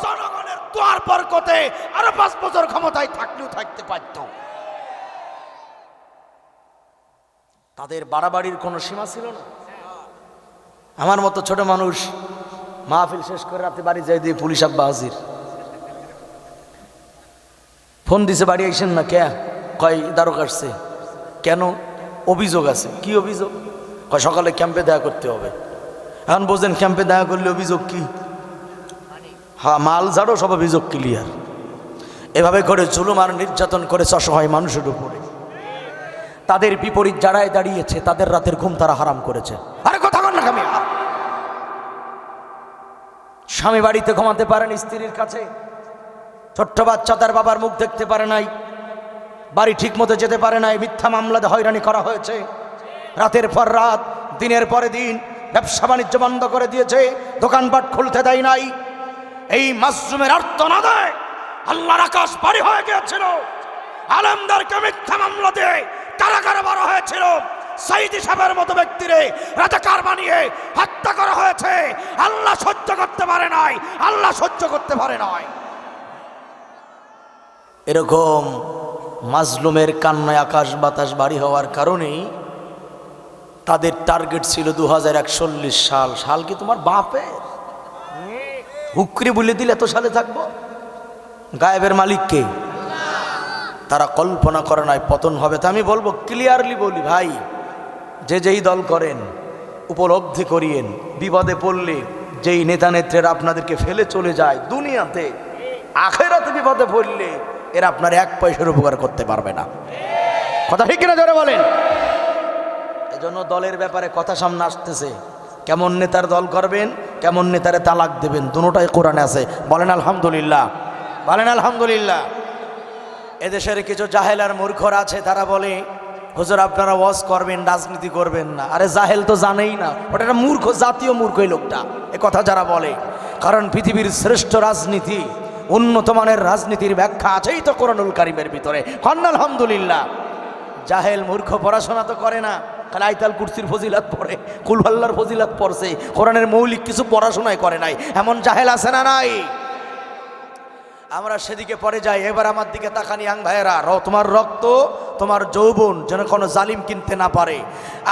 জনগণের দোয়ার বরকতে আরো 5 বছর ক্ষমতায় থাকলেও থাকতে পারত। তাদের বাড়াবাড়ির কোনো সীমা ছিল না। আমার মতো ছোট মানুষ মাহফিল শেষ করে রাতে বাড়ি যাই দিয়ে পুলিশ আব্বা হাজির, ফোন দিছে বাড়ি আইসেন না কে? কয় দারোগা আসছে। কেন? অভিযোগ আছে। কি অভিযোগ? কয় সকালে ক্যাম্পে দেখা করতে হবে। এখন বোঝেন ক্যাম্পে দেখা করলে অভিযোগ কি? হ্যাঁ, মাল ঝাড়ো, সব অভিযোগ ক্লিয়ার। এভাবে করে জুলুম আর নির্যাতন করেছে অসহায় মানুষের উপরে। তাদের বিপরীত যারাই দাঁড়িয়েছে তাদের রাতের ঘুম তারা হারাম করেছে। আরে কথা কন না আমি। স্বামী বাড়িতে ঘুমাতে পারেন স্ত্রীর কাছে, ছোট্ট বাচ্চা তার বাবার মুখ দেখতে পারে নাই, বাড়ি ঠিক মতো যেতে পারে নাই, মিথ্যা মামলাতে হয়রানি করা হয়েছে। রাতের পর রাত, দিনের পরে দিন ব্যবসা বাণিজ্য বন্ধ করে দিয়েছে, দোকানপাট খুলতে দেয় নাই। এই মাসরুমের আর্তনাদে আল্লাহর আকাশ বাড়ি হয়ে গিয়েছিল। আলেমদেরকে মিথ্যা মামলা দিয়ে কারাগারে বড় হয়েছিল। সাইদি সাহেবের মতো ব্যক্তিরে রাজাকার বানিয়ে হত্যা করা হয়েছে। আল্লাহ সহ্য করতে পারে নাই, আল্লাহ সহ্য করতে পারে নাই। এরকম মাজলুমের কান্নায় আকাশ বাতাস বাড়ি হওয়ার কারণেই তাদের টার্গেট ছিল 2041 সাল। সাল কি তোমার বাপের? হুকরি বলে দিলে এত সালে থাকবো। গায়েবের মালিক কে? তারা কল্পনা করে নাই পতন হবে। তা আমি বলবো, ক্লিয়ারলি বলি ভাই, যে যেই দল করেন উপলব্ধি করিয়েন, বিপদে পড়লে যেই নেতা নেত্রীরা আপনাদেরকে ফেলে চলে যায় দুনিয়াতে, আখেরাতে বিপদে পড়লে এরা আপনার 1 পয়সার উপকার করতে পারবে না। কথা ঠিক কিনা জোরে বলেন। এজন্য দলের ব্যাপারে কথা সামনে আসতেছে, কেমন নেতার দল করবেন, কেমন নেতারে তালাক দেবেন, দুটোটাই কোরআনে আছে। বলেন আলহামদুলিল্লাহ, বলেন আলহামদুলিল্লাহ। এদেশের কিছু জাহেল আর মূর্খরা আছে, তারা বলে হুজুর আপনারা ওয়াজ করবেন, রাজনীতি করবেন না। আরে জাহেল তো জানেই না, ওটা একটা মূর্খ, জাতীয় মূর্খ এই লোকটা। এ কথা যারা বলে, কারণ পৃথিবীর শ্রেষ্ঠ রাজনীতি, উন্নত মানের রাজনীতির ব্যাখ্যা আছেই তো কোরআনুল কারীমের ভিতরে। কন্না আলহামদুলিল্লাহ। জাহেল মূর্খ পড়াশোনা তো করে না, খালি আইতাল কুরসির ফজিলাত পড়ে, কুল আল্লাহর ফজিলাত পড়ছে, কোরআনের মৌলিক কিছু পড়াশোনাই করে নাই। এমন জাহেল আছে না নাই? আমরা সেদিকে পড়ে যাই। এবার আমার দিকে তাকানি আং ভাইয়েরা, তোমার রক্ত, তোমার যৌবন যেন কোনো জালিম কিনতে না পারে।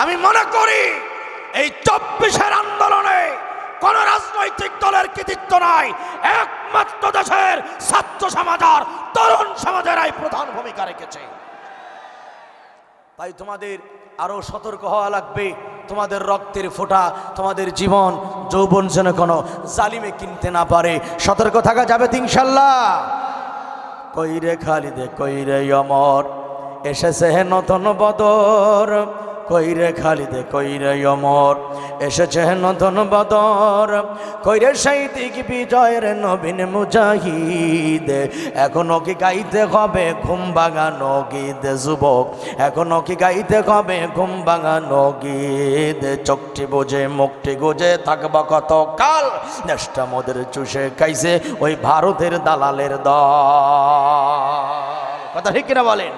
আমি মনে করি এই 24-এর আন্দোলনে কোন রাজনৈতিক দলের কৃতিত্ব নাই, একমাত্র দেশের ছাত্র সমাজ আর তরুণ সমাজেরাই প্রধান ভূমিকা রেখেছে। তাই তোমাদের আরো সতর্ক হওয়া লাগবে। তোমাদের রক্তের ফোঁটা, তোমাদের জীবন যৌবন যেন কোনো জালিমে কিনতে না পারে। সতর্ক থাকা যাবে ইনশাল্লাহ। কইরে খালিদে কইরে অমর, এসেছে নতুন বদর। কইরে খালিদে কইরে অমর, এসেছে নতুন বদর। কইরে সেই দিক বিজয়ের নবীন মুজাহিদ। এখনো কি গাইতে হবে ঘুম ভাঙানো গীত যুবক, এখনো কি গাইতে হবে ঘুম ভাঙানো গীত। চোখটি বোঝে মুখটি গোজে থাকবা কত কাল, দেশটা মোদের চুষে খাইছে ওই ভারতের দালালের দল। কথা ঠিক কিনা বলেন?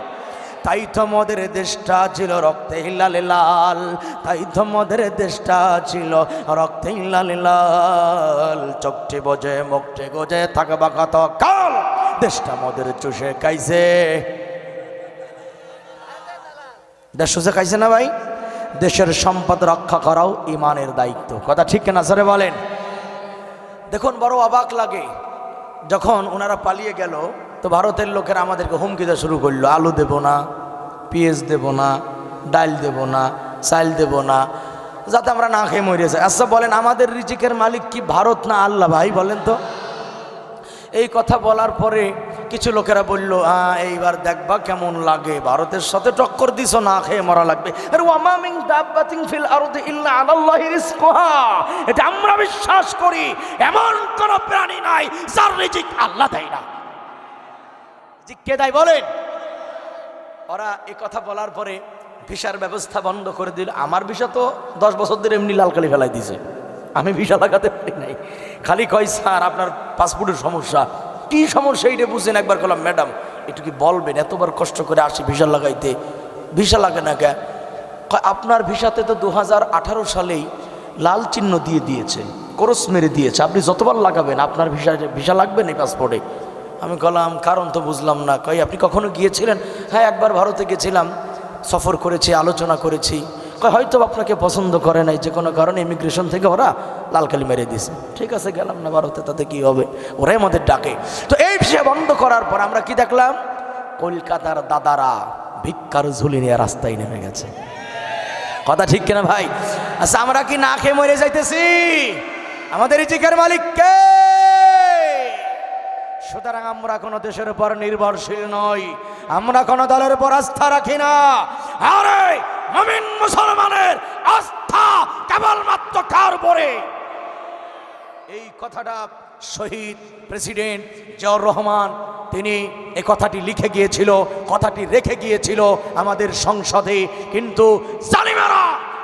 তাই তো মোদের দেশটা ছিল রক্তে লালে লাল, তাই তো মোদের দেশটা ছিল রক্তে লালে লাল। চোখটি বোঝে মুখটি গোজে থাকবা কত কাল, দেশটা মোদের চুষে খাইছে। দেশ চুষে খাইছে না ভাই? দেশের সম্পদ রক্ষা করাও ইমানের দায়িত্ব। কথা ঠিক কিনা স্যারে বলেন? দেখুন, বড় অবাক লাগে যখন ওনারা পালিয়ে গেল, তো ভারতের লোকেরা আমাদেরকে হুমকি দেওয়া শুরু করলো, আলু দেব না, পেঁয়াজ দেব না, ডাল দেব না, চাল দেব না, যাতে আমরা না খেয়ে মরে যাই। আচ্ছা বলেন, আমাদের রিজিকের মালিক কি ভারত না আল্লাহ? ভাই বলেন তো। এই কথা বলার পরে কিছু লোকেরা বলল, এইবার দেখবা কেমন লাগে, ভারতের সাথে টক্কর দিছ, না খেয়ে মরা লাগবে। আর ওয়ামা মিন দাব্বাতিন ফিল আরদি ইল্লা আলাল্লাহি রিজকুহা, এটা আমরা বিশ্বাস করি এমন কোন প্রাণী নাই যার রিজিক আল্লাহ দেয় না। রিজিক কে দেয় বলেন? ওরা এই কথা বলার পরে ভিসার ব্যবস্থা বন্ধ করে দিল। আমার ভিসা তো 10 বছর ধরে এমনি লালকালি ফেলাই দিছে, আমি ভিসা লাগাতে পারি নাই। খালি কয় স্যার আপনার পাসপোর্টের সমস্যা। কি সমস্যা এইটা বুঝেন? একবার বললাম ম্যাডাম একটু কি বলবেন, এতবার কষ্ট করে আসি ভিসা লাগাইতে, ভিসা লাগে না কে? আপনার ভিসাতে তো 2018 সালেই লাল চিহ্ন দিয়ে দিয়েছে, ক্রস মেরে দিয়েছে, আপনি যতবার লাগাবেন আপনার ভিসা লাগবে না পাসপোর্টে। আমি বললাম কারণ তো বুঝলাম না। কই আপনি কখনো গিয়েছিলেন? হ্যাঁ একবার ভারতে গেছিলাম, সফর করেছি, আলোচনা করেছি। হয়তো আপনাকে পছন্দ করে নাই, যে কোনো কারণে ইমিগ্রেশন থেকে ওরা লালকালি মেরে দিয়েছে। ঠিক আছে গেলাম না ভারতে, তাতে কি হবে, ওরাই আমাদের ডাকে। তো এই ভিসা বন্ধ করার পর আমরা কি দেখলাম? কলকাতার দাদারা ভিক্ষার ঝুলি নিয়ে রাস্তায় নেমে গেছে। কথা ঠিক কিনা ভাই? আচ্ছা আমরা কি না খেয়ে মরে যাইতেছি? আমাদের রিজিকের মালিক কে? সুতরাং আমরা কোনো দেশের উপর নির্ভরশীল নই, আমরা কোনো দলের উপর আস্থা রাখি না। আরে মুমিন মুসলমানের আস্থা কেবলমাত্র কার উপরে? এই কথাটা শহীদ প্রেসিডেন্ট জিয়াউর রহমান তিনি এই কথাটি লিখে গিয়েছিল, কথাটি রেখে গিয়েছিল আমাদের সংসদে। কিন্তু জালিমেরা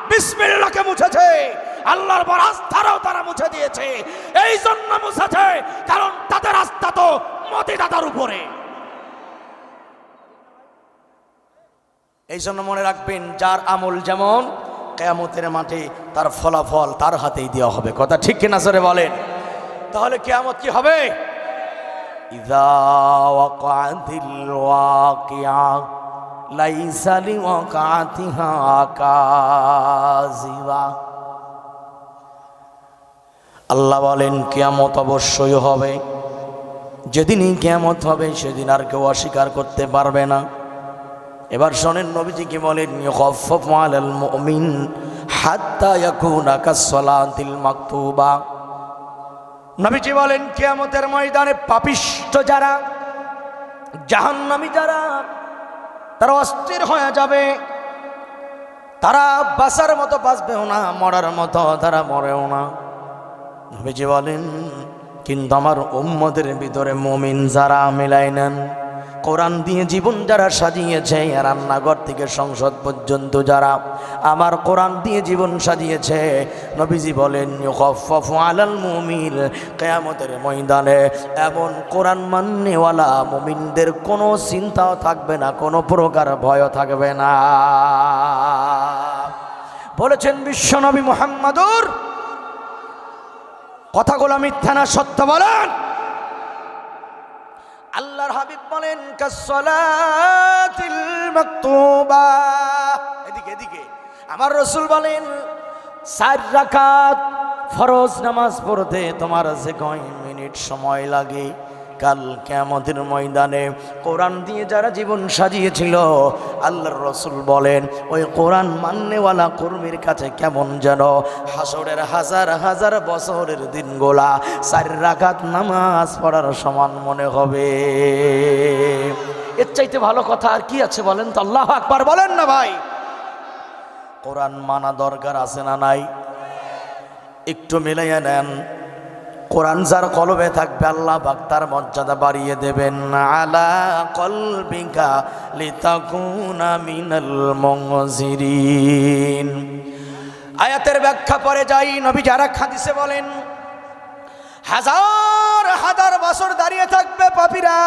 বিসমিল্লাহকে মুছেছে, আল্লাহর উপর আস্থারও তারা মুছে দিয়েছে। এই জন্য মুছেছে কারণ তাদের আস্থা তো মোদি দাদার উপরে। এই জন্য মনে রাখবেন, যার আমল যেমন কিয়ামতের মাঠে তার ফলাফল তার হাতেই দেওয়া হবে। কথা ঠিক কিনা জোরে বলেন? তাহলে কিয়ামত কি হবে? ইযা ওয়াকাতিল ওয়াকিয়া লাইসা লিওয়াকাতিহা কাযিবা। আল্লাহ বলেন কিয়ামত অবশ্যই হবে। যেদিনই কিয়ামত হবে সেদিন আর কেউ অস্বীকার করতে পারবে না। এবার শোনেন নবীজি কি বলেন, ইউখাফফাফু আলাল মুমিন হাত্তা ইয়াকুনা কাসসালাতিল মাকতুবা। নবীজি বলেন কিয়ামতের ময়দানে পাপিষ্ঠ যারা, জাহান্নামী যারা, তারা অস্থির হয়ে যাবে। তারা বাঁচার মতো বাঁচবেও না, মরার মতো তারা মরেও না। নবীজি বলেন কিন্তু আমার উম্মতের ভিতরে মুমিন যারা মিলাই নেন, কোরআন দিয়ে জীবন যারা সাজিয়েছে, রান্নাঘর থেকে সংসদ পর্যন্ত যারা আমার কোরআন দিয়ে জীবন সাজিয়েছে, নবীজি বলেন ইউখাফফাফু আলাল মুমিন, কিয়ামতের ময়দানে এমন কোরআন মাননেওয়ালা মুমিনদের কোনো চিন্তাও থাকবে না, কোনো প্রকার ভয়ও থাকবে না। বলেছেন বিশ্বনবী মুহাম্মদুর। কথাগুলো মিথ্যা না সত্য বলেন? আল্লাহর হাবিব বলেন কাসসালাতিল মাকতুবা। এদিকে এদিকে আমার রাসূল বলেন 4 রাকাত ফরজ নামাজ পড়তে তোমার যে কয় মিনিট সময় লাগে, কাল কিয়ামতের ময়দানে কোরআন দিয়ে যারা জীবন সাজিয়েছিল, আল্লাহর রাসূল বলেন ওই কোরআন মাননেওয়ালা কর্মীর কাছে কেমন যেন হাসরের হাজার হাজার বছরের দিনগুলা 4 রাকাত নামাজ পড়ার সমান মনে হবে। এর চাইতে ভালো কথা আর কি আছে বলেন তো? আল্লাহু আকবার বলেন না ভাই? কোরআন মানা দরকার আছে না নাই? একটু মিলাইয়া নেন। কোরআন যার কলবে থাকবে আল্লাহ পাক তার মর্যাদা বাড়িয়ে দেবেন। আলা কলবিকা লিতাকুনা মিনাল মুনজিরিন। আয়াতের ব্যাখ্যা পরে যাই। নবী যারা হাদিসে বলেন হাজার হাজার বছর দাঁড়িয়ে থাকবে পাপীরা।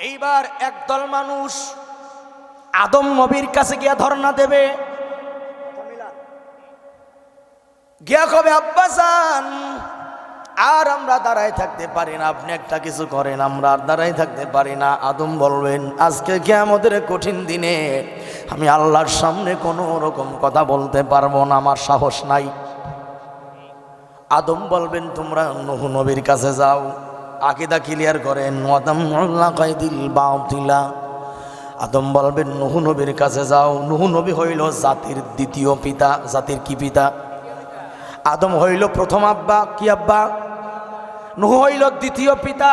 এইবার একদল মানুষ আদম নবীর কাছে গিয়া ধর্ণা দেবে, গিয়া কবে আব্বাসান আর আমরা দাঁড়ায় থাকতে পারি না, আপনি একটা কিছু করেন, আমরা আর দাঁড়ায় থাকতে পারি না। আদম বলবেন আজকে কিয়ামতের কঠিন দিনে আমি আল্লাহর সামনে কোনো রকম কথা বলতে পারবো না, আমার সাহস নাই। আদম বলবেন তোমরা নূহ নবীর কাছে যাও, আকীদা ক্লিয়ার করেন। ওয়াদামুল্লাহ কাইদিল বাতিলা। আদম বলবেন নূহ নবীর কাছে যাও। নূহ নবী হইল জাতির দ্বিতীয় পিতা। জাতির কি পিতা? আদম হইল প্রথম আব্বা। কি আব্বা? নূহ হইল দ্বিতীয় পিতা।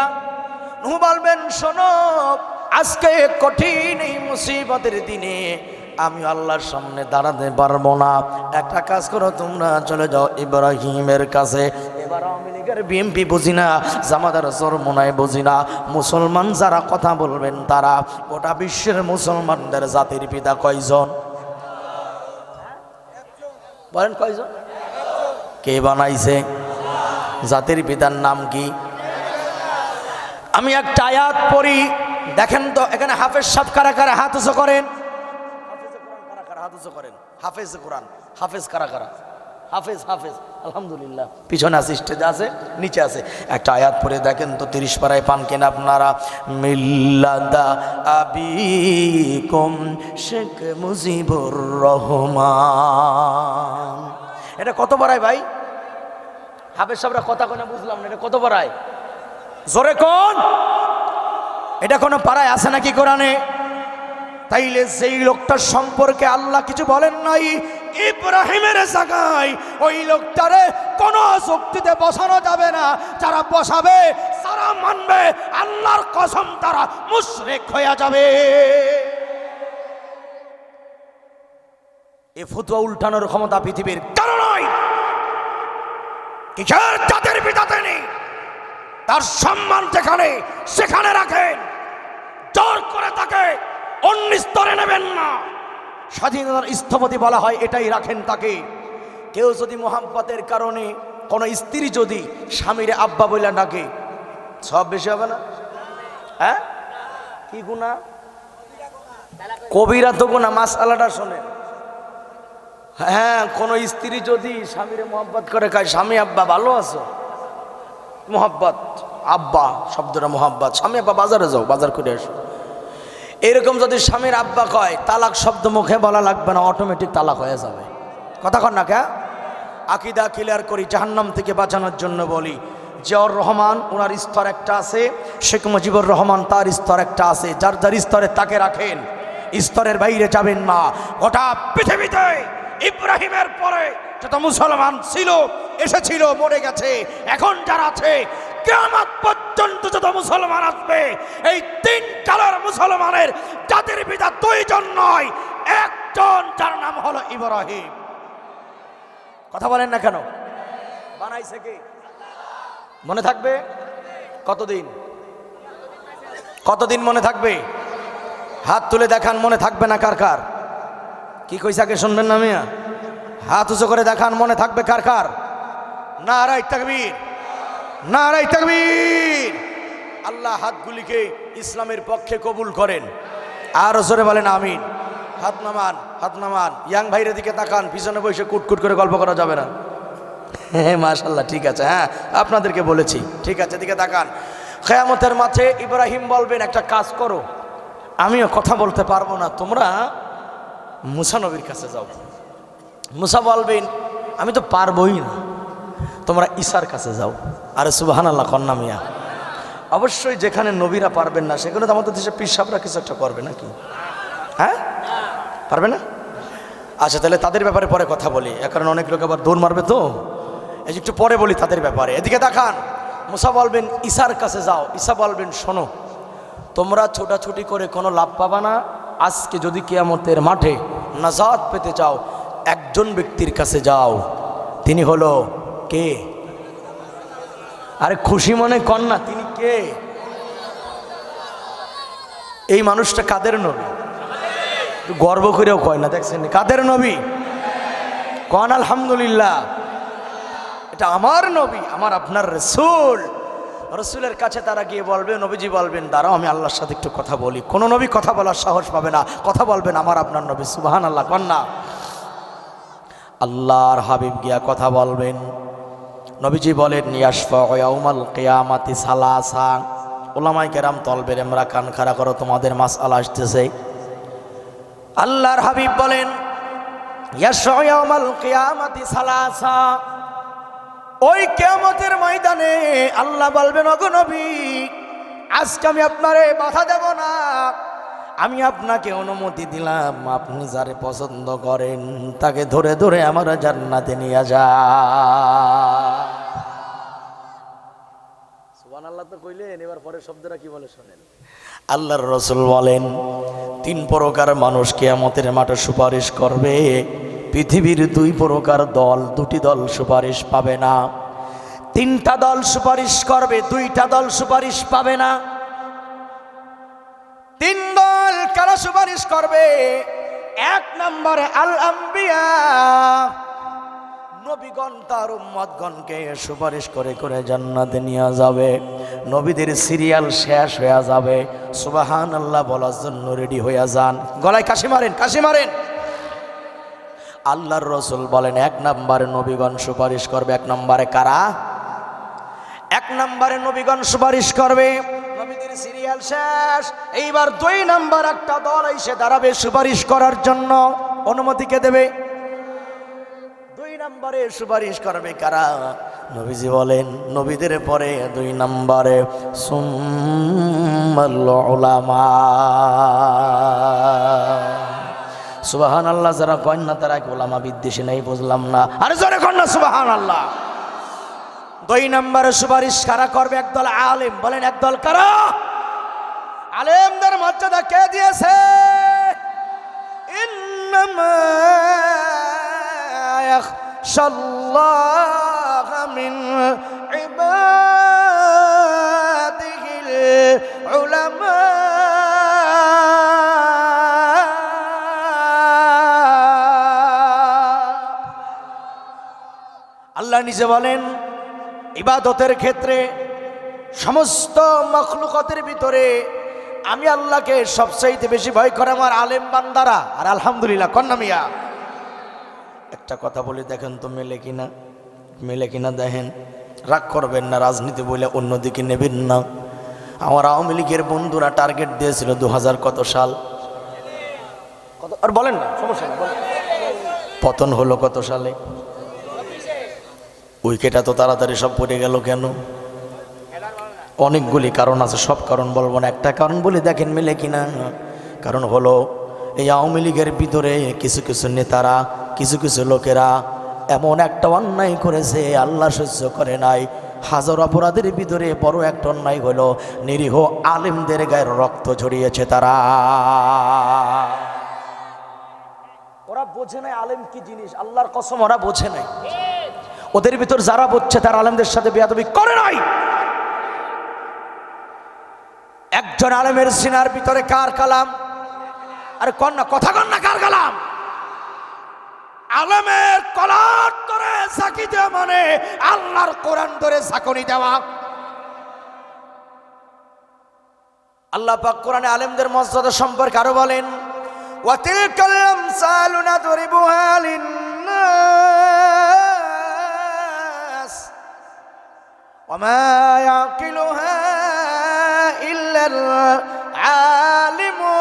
নূহ বলবেন, শোনো, আজকে কঠিন এই মুসিবতের দিনে আমি আল্লাহর সামনে দাঁড়াতে পারবো না। একটা কাজ করো, তোমরা চলে যাও ইব্রাহিমের কাছে। এবার আওয়ামী লীগের বিএমপি বুঝি না, জামাতার চরমোনায় বুঝি না, মুসলমান যারা কথা বলবেন তারা গোটা বিশ্বের মুসলমানদের জাতির পিতা কয়জন বলেন? কয়জন? কে বানাইছে? জাতির পিতার নাম কি? আমি একটা আয়াত পড়ি, দেখেন তো এখানে হাফেজ সাহেব কারা কারা হাত উঁচু করেন? হাত উঁচু করেন। হাফেজ কোরআন, হাফেজ কারা কারা? হাফেজ, হাফেজ আলহামদুলিল্লাহ। পিছনে আছে, স্টেজে আছে, নিচে আছে। একটা আয়াত পড়ে দেখেন তো, 30 পারায় পান কিনা আপনারা? মিল্লাদা আবিকুম শেখ মুজিবুর রহমান। এটা কত পারায় ভাই? হাফেজ সাহেবরা কথা কোনে বুঝলাম না, এটা কত পারায়? জোরে কোন? এটা কোনো পারায় আছে নাকি কোরআনে? তাইলে যেই লোকটার সম্পর্কে আল্লাহ কিছু বলেন নাই, ইব্রাহিমের জায়গায় ওই লোকটারে কোন যুক্তিতে বসানো যাবে না। যারা বসাবে, যারা মানবে, আল্লাহর কসম তারা মুশরিক হয়ে যাবে। এই ফতোয়া উল্টানোর ক্ষমতা পৃথিবীর কারো নাই। কিসের জাতির পিতাতে নেই? তার সম্মান যেখানে সেখানে রাখেন, জোর করে তাকে অন্য স্তরে নেবেন না। স্বাধীনতার স্থপতি বলা হয়, এটাই রাখেন তাকে। কেউ যদি মোহাব্বতের কারণে কোনো স্ত্রী যদি স্বামীর আব্বা বলে ডাকে, সব বেশি হবে না? হ্যাঁ, কি গুনাহ? কবিরা তো গুনাহ। মাসআলাটা শোনেন। হ্যাঁ, কোনো স্ত্রী যদি স্বামীর মোহাব্বত করে কয়, স্বামী আব্বা ভালো আছো, মোহাব্বত, আব্বা শব্দটা মোহাব্বত, স্বামী আব্বা বাজারে যাও, বাজার করে আসো, এরকম যদি স্বামীর আব্বা কয়, তালাক শব্দ মুখে বলা লাগবে না, অটোমেটিক তালাক হয়ে যাবে। কথা কন না কে? আকীদা ক্লিয়ার করি, জাহান্নাম থেকে বাঁচানোর জন্য বলি। জিয়াউর রহমান ওনার স্তর একটা আছে, শেখ মুজিবুর রহমান তার স্তর একটা আছে। যার যার স্তরে তাকে রাখেন, স্তরের বাইরে যাবেন না। গোটা পৃথিবীতে ইব্রাহিমের পরে যত মুসলমান ছিল, এসেছিল, মরে গেছে, এখন যারা আছে, কিয়ামত পর্যন্ত যত মুসলমান আসবে, এই 3 কালার মুসলমানের জাতির পিতা 2 জন নয়, 1 জন, যার নাম হলো ইব্রাহিম। কথা বলেন না কেন? বানাইছে কে? মনে থাকবে কতদিন? কতদিন মনে থাকবে? হাত তুলে দেখান, মনে থাকবে না কার কার? কি কইছে আগে শুনবেন না মিয়া? হাত উঁচু করে দেখান, মনে থাকবে কার কার? নারায়ে তাকবীর, নারায়ে তাকবীর। আল্লাহ হাতগুলিকে ইসলামের পক্ষে কবুল করেন। আর জোরে বলেন আমিন। হাত নামান, হাত নামান। ইয়াং ভাইয়ের দিকে তাকান, পিছনে বসে কুটকুট করে গল্প করা যাবে না। হ্যাঁ মাশাআল্লাহ, ঠিক আছে। হ্যাঁ, আপনাদেরকে বলেছি, ঠিক আছে, দিকে তাকান। কিয়ামতের মাঠে ইব্রাহিম বলবেন, একটা কাজ করো, আমিও কথা বলতে পারবো না, তোমরা মুসা নবীর কাছে যাও। মুসা বলবেন, আমি তো পারবই না, তোমরা ঈসার কাছে যাও। আরে সুবহানাল্লাহ কন্যা মিয়া। অবশ্যই যেখানে নবীরা পারবেন না, সেখানে তো আমাদের দেশে পীর সাহেবরা কিছু একটা করবে নাকি? হ্যাঁ, পারবে না? আচ্ছা, তাহলে তাদের ব্যাপারে পরে কথা বলি, কারণ অনেক লোক আবার দৌড় মারবে, তো এই একটু পরে বলি তাদের ব্যাপারে। এদিকে দেখান, মুসা বলবেন ঈসার কাছে যাও। ঈসা বলবেন, শোনো, তোমরা ছোটাছুটি করে কোনো লাভ পাবা না। আজকে যদি কিয়ামতের মাঠে নাজাত পেতে চাও, একজন ব্যক্তির কাছে যাও, তিনি হলো কে? আরে খুশি মনে কন না, তিনি কে? এই মানুষটা কাদের নবী? গর্ব করেও কয় না, দেখছেন কাদের নবী? কন আলহামদুলিল্লাহ, এটা আমার নবী, আমার আপনার রাসূল। রসুলের কাছে তারা গিয়ে বলবে, নবীজি বলবেন, দাঁড়াও আমি আল্লাহর সাথে একটু কথা বলি। কোনো নবী কথা বলার সাহস পাবে না, কথা বলবেন আমার আপনার নবী। সুবহানাল্লাহ কন্যা। আল্লাহর হাবিব গিয়া কথা বলবেন। নবীজি বলেন, ইয়াশফাউ ইয়াউমাল কিয়ামাতি সালাসা। উলামায়ে কেরাম তলবের আমরা কান খাড়া করো, তোমাদের মাসআলা আসতেছে। আল্লাহর হাবিব বলেন, ইয়াশফাউ ইয়াউমাল কিয়ামাতি সালাসা। ওই কিয়ামতের ময়দানে আল্লাহ বলবেন, ওগো নবী, আজকে আমি আপনারে বাধা দেব না, আমি আপনাকে অনুমতি দিলাম, আপনি যারে পছন্দ করেন তাকে ধরে ধরে আমার জান্নাতে নিয়ে যা। কইলেন, এবার পরের শব্দটা কি বলে শোনেন। আল্লাহর রাসূল বলেন 3 প্রকার মানুষ কিয়ামতের মাঠে সুপারিশ করবে। পৃথিবীর 2 প্রকার দল, 2টি দল সুপারিশ পাবে না। 3টা দল সুপারিশ করবে, 2টা দল সুপারিশ পাবে না। 3 দল কারা সুপারিশ করবে? 1 নম্বরে আল আম্বিয়া, নবীগণ তার উম্মতগণকে সুপারিশ করে করে জান্নাতে নিয়ে যাবে। নবীদের সিরিয়াল শেষ হয়ে যাবে, সুবহানাল্লাহ বলার জন্য রেডি হয়ে যান। গলায় কাশি মারেন, কাশি মারেন। আল্লাহর রাসূল বলেন 1 নম্বরে নবীগণ সুপারিশ করবে। 1 নম্বরে কারা? 1 নম্বরে নবীগণ সুপারিশ করবে, নবীদের সিরিয়াল শেষ। এইবার 2 নম্বর একটা দল এসে দাঁড়াবে সুপারিশ করার জন্য। অনুমতিকে দেবে? 2 নম্বরে সুপারিশ করবে কারা? নবীজি বলেন নবীদের পরে 2 নম্বরে সুম্মাল উলামা। সুবহানাল্লাহ, যারা কন্যা তারা কি উলামা বিদ্বেষী নাই? বুঝলাম না, আরে জোরে কন্যা সুবহানাল্লাহ। 2 নম্বরে সুপারিশ কারা করবে? একদল আলেম। বলেন একদল কারা? আলেমদের মর্যাদা কে দিয়েছে? ইন্নামা ইয়াখশাল্লাহ মিন ইবাদিহিল উলামা। আল্লাহ নিজে বলেন ইবাদতের ক্ষেত্রে সমস্ত মখলুকাতের ভিতরে আমি আল্লাহকে সবচাইতে বেশি ভয় করে আমার আলেম বান্দারা। আর আলহামদুলিল্লাহ কন্যা মিয়া, একটা কথা বলি দেখেন তো মেলে কিনা, মেলে কিনা দেখেন। রাগ করবেন না, রাজনীতি বলে অন্যদিকে নেবেন না। আমার আওয়ামী লীগের বন্ধুরা টার্গেট দিয়েছিল 2000 কত সাল, কত আর বলেন না, সমস্যা না, পতন হলো কত সালে? উইকেট এত তাড়াতাড়ি সব পড়ে গেল কেন? অনেকগুলি কারণ আছে, সব কারণ বলবো না, একটা কারণ বলি দেখেন মেলে কিনা। কারণ হলো এই আওয়ামী লীগের ভিতরে কিছু কিছু নেতারা, কিছু কিছু লোকেরা এমন একটা অন্যায় করেছে আল্লাহ সহ্য করে নাই। হাজার অপরাধের ভিতরে বড় একটা অন্যায় হলো নিরীহ আলেমদের গায়ের রক্ত ঝরিয়েছে তারা। ওরা বোঝে নাই আলেম কি জিনিস, আল্লাহর কসম ওরা বোঝে নাই। ওদের ভিতর যারা বুঝছে তারা আলেমদের সাথে বেয়াদবি করে নাই। একজন আলেমের সিনার ভিতরে কার কালাম? আরে কন্যা কথা কন্যা, কার কালাম? আলেমের কলার ধরে সাকি দেওয়া মানে আল্লাহর কোরআন ধরে সাকনি দেওয়া। আল্লাহ পাক কোরআনে আলেমদের মর্যাদা সম্পর্কে আরো বলেন ওয়া তিলকাল আমসালু নাদরিবুহা লিন-নাস ওয়া মা ইয়াকিলুহা ইল্লাল আলিমুন।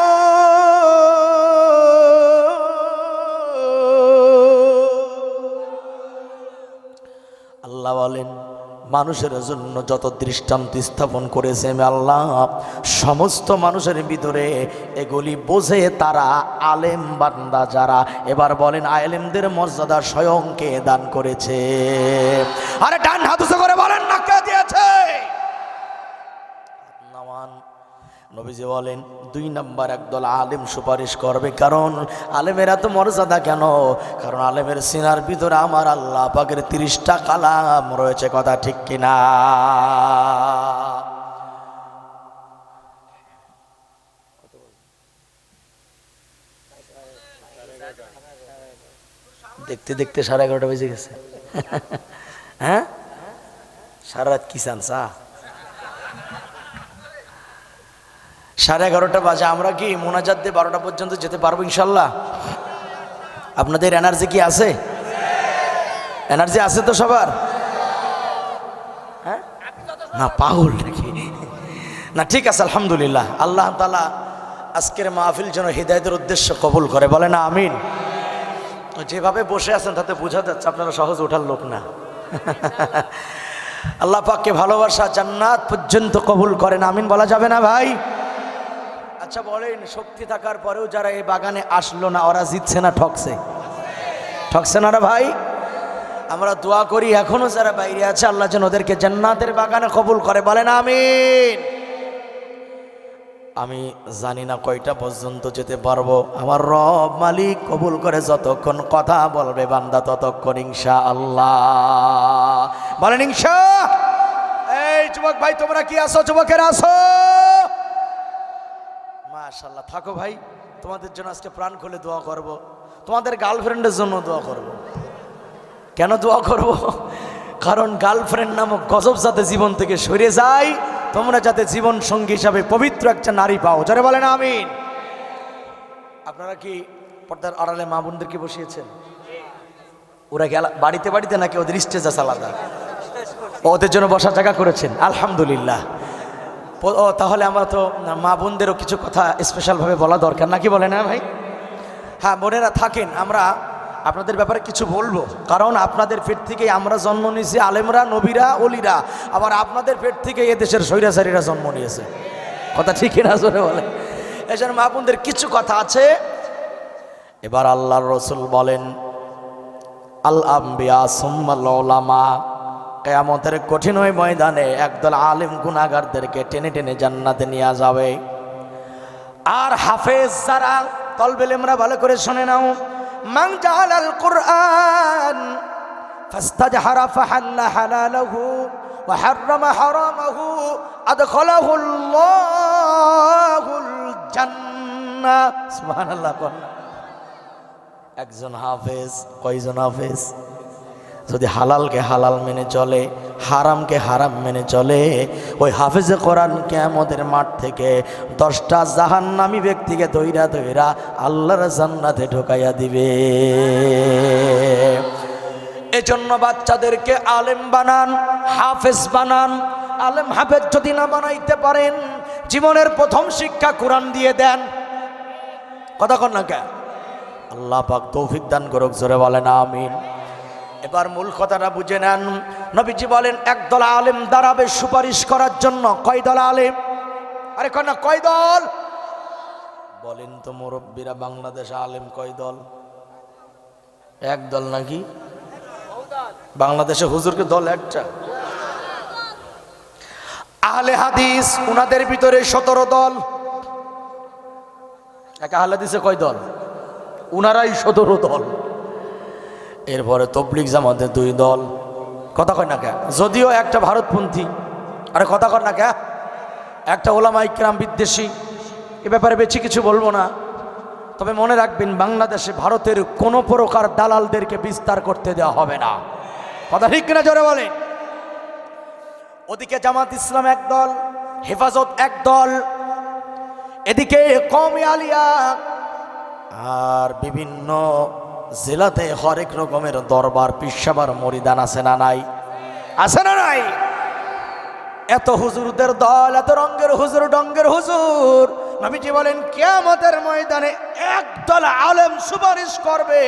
আল্লাহ বলেন মানুষের জন্য যত দৃষ্টান্ত স্থাপন করেছে আমি আল্লাহ সমস্ত মানুষের ভিতরে এগুলি বোঝে তারা আলেম বান্দা যারা। এবার বলেন আলেমদের মর্যাদা স্বয়ংকে দান করেছে। আরে ডান হাত উঁচু করে বলেন না কে দিয়েছে? নবীজি বলেন 2 নম্বর একদল আলেম সুপারিশ করবে। কারণ আলেমের এত মর্যাদা কেন? কারণ আলেমের সিনার ভিতরে আমার আল্লাহ পাকের 30টা কালাম রয়েছে। কথা ঠিক কিনা? দেখতে দেখতে 11:30 বেজে গেছে। হ্যাঁ, সারা রাত কি চান? 11:30 বাজে। আমরা কি মোনাজাত দিয়ে 12টা পর্যন্ত যেতে পারবো ইনশাল্লাহ? আপনাদের এনার্জি কি আছে? এনার্জি আছে তো সবার? হ্যাঁ না পাগল নাকি? না ঠিক আছে আলহামদুলিল্লাহ। আল্লাহ তাআলা আজকের মাহফিল যেন হিদায়াতের উদ্দেশ্য কবুল করে, বলে না আমিন। যেভাবে বসে আছেন তাতে বোঝা যাচ্ছে আপনারা সহজ ওঠার লোক না। আল্লাহ পাককে ভালোবাসা জান্নাত পর্যন্ত কবুল করেন, আমিন বলা যাবে না ভাই? আচ্ছা বলেন, শক্তি থাকার পরেও যারা এই বাগানে আসলো না ওরা জিতছে না ঠকছে? ঠকছে না রে ভাই? আমরা দোয়া করি এখনো যারা বাইরে আছে আল্লাহ যেন ওদেরকে জান্নাতের বাগানে কবুল করে, বলেন আমিন। আমি জানি না কয়টা পর্যন্ত যেতে পারবো, আমার রব মালিক কবুল করে যতক্ষণ কথা বলবে বান্দা ততক্ষণ ইনশাআল্লাহ, বলেন ইনশা। এই যুবক ভাই তোমরা কি আছো? যুবকেরা আছো? মাশাআল্লাহ, থাকো ভাই, তোমাদের জন্য আজকে প্রাণ খুলে দোয়া করব, তোমাদের গার্লফ্রেন্ডের জন্য দোয়া করব। কেন দোয়া করব? কারণ গার্লফ্রেন্ড নামক গজব যাতে জীবন থেকে সরে যায়, তোমরা যাতে জীবন সঙ্গী হিসাবে পবিত্র একটা নারী পাও, যারা বলেন আমিন। আপনারা কি পর্দার আড়ালে মা বোনদেরকে বসিয়েছেন? ওরা গেল বাড়িতে বাড়িতে নাকি ওদের স্টেজ আছে আলাদা? ওদের জন্য বসার জায়গা করেছেন, আলহামদুলিল্লাহ। ও তাহলে আমরা তো মা বোনদেরও কিছু কথা স্পেশালভাবে বলা দরকার, নাকি বলে না ভাই? হ্যাঁ বোনেরা থাকেন, আমরা আপনাদের ব্যাপারে কিছু বলবো, কারণ আপনাদের পেট থেকেই আমরা জন্ম নিয়েছি, আলেমরা, নবীরা, অলিরা, আবার আপনাদের পেট থেকে এদেশের স্বৈরাচারীরা জন্ম নিয়েছে, কথা ঠিক না জোরে বলে? এই জন্য মা বোনদের কিছু কথা আছে। এবার আল্লাহর রসুল বলেন আল আম্বিয়া সুম্মাল উলামা, কিয়ামতের কঠিন ওই ময়দানে একদল আলেম গুনাহগারদেরকে টেনে টেনে জান্নাতে নিয়ে যাবে। আর হাফেজ যারা, তলবে ইলমরা ভালো করে শুনে নাও, মান জাআলাল কুরআন ফাস্তাজহারা ফাহাল্লা হালালাহু ওয়া হাররামা হারামাহু আদখালাহুল্লাহুল জান্নাহ। সুবহানাল্লাহ। একজন হাফেজ, কয়জন হাফেজ? যদি হালালকে হালাল মেনে চলে, হারামকে হারাম মেনে চলে, ওই হাফেজে কোরআন কিয়ামতের মাঠ থেকে 10টা জাহান্নামী ব্যক্তিকে দইরা দইরা আল্লাহর জান্নাতে ঢোকাইয়া দিবে। এজন্য বাচ্চাদেরকে আলেম বানান, হাফেজ বানান। আলেম হাফেজ যদি না বানাইতে পারেন, জীবনের প্রথম শিক্ষা কোরআন দিয়ে দেন, কথা কন না কে? আল্লাহ পাক তৌফিক দান করুক, জোরে বলেন আমিন। এবার মূল কথাটা বুঝে নেন। নবীজি বলেন একদল আলেম দাঁড়াবে সুপারিশ করার জন্য। কয় দল আলেম? আরে কয় না, কয় দল বলেন তো মুরব্বীরা? বাংলাদেশে আলেম কয় দল? এক দল নাকি? বাংলাদেশে হুজুরকে দল একটা। আহলে হাদিস উনাদের ভিতরে 17 দল। এক আহলে হাদিসে কয় দল? উনারাই 17 দল। এরপরে তবলিগ জামাতে 2 দল, কথা কয় না কে? যদিও একটা ভারতপন্থী, আরে কথা কয় না কে? একটা ওলামা ইকরাম বিদ্বেষী। এ ব্যাপারে বেশি কিছু বলবো না, তবে মনে রাখবেন বাংলাদেশে ভারতের কোনো প্রকার দালালদেরকে বিস্তার করতে দেওয়া হবে না, কথা ঠিক কিনা জোরে বলেন? ওদিকে জামাত ইসলাম এক দল, হেফাজত এক দল, এদিকে কওমি আলিয়া, আর বিভিন্ন জেলাতে হরেক রকমের দরবার পিসাবার মরিদান আছে না নাই? আছে না নাই? এত হুজুরদের দল, এত রঙের হুজুর, ডঙ্গের হুজুর। নবীজি বলেন কিয়ামতের ময়দানে একদল আলেম সুপারিশ করবে।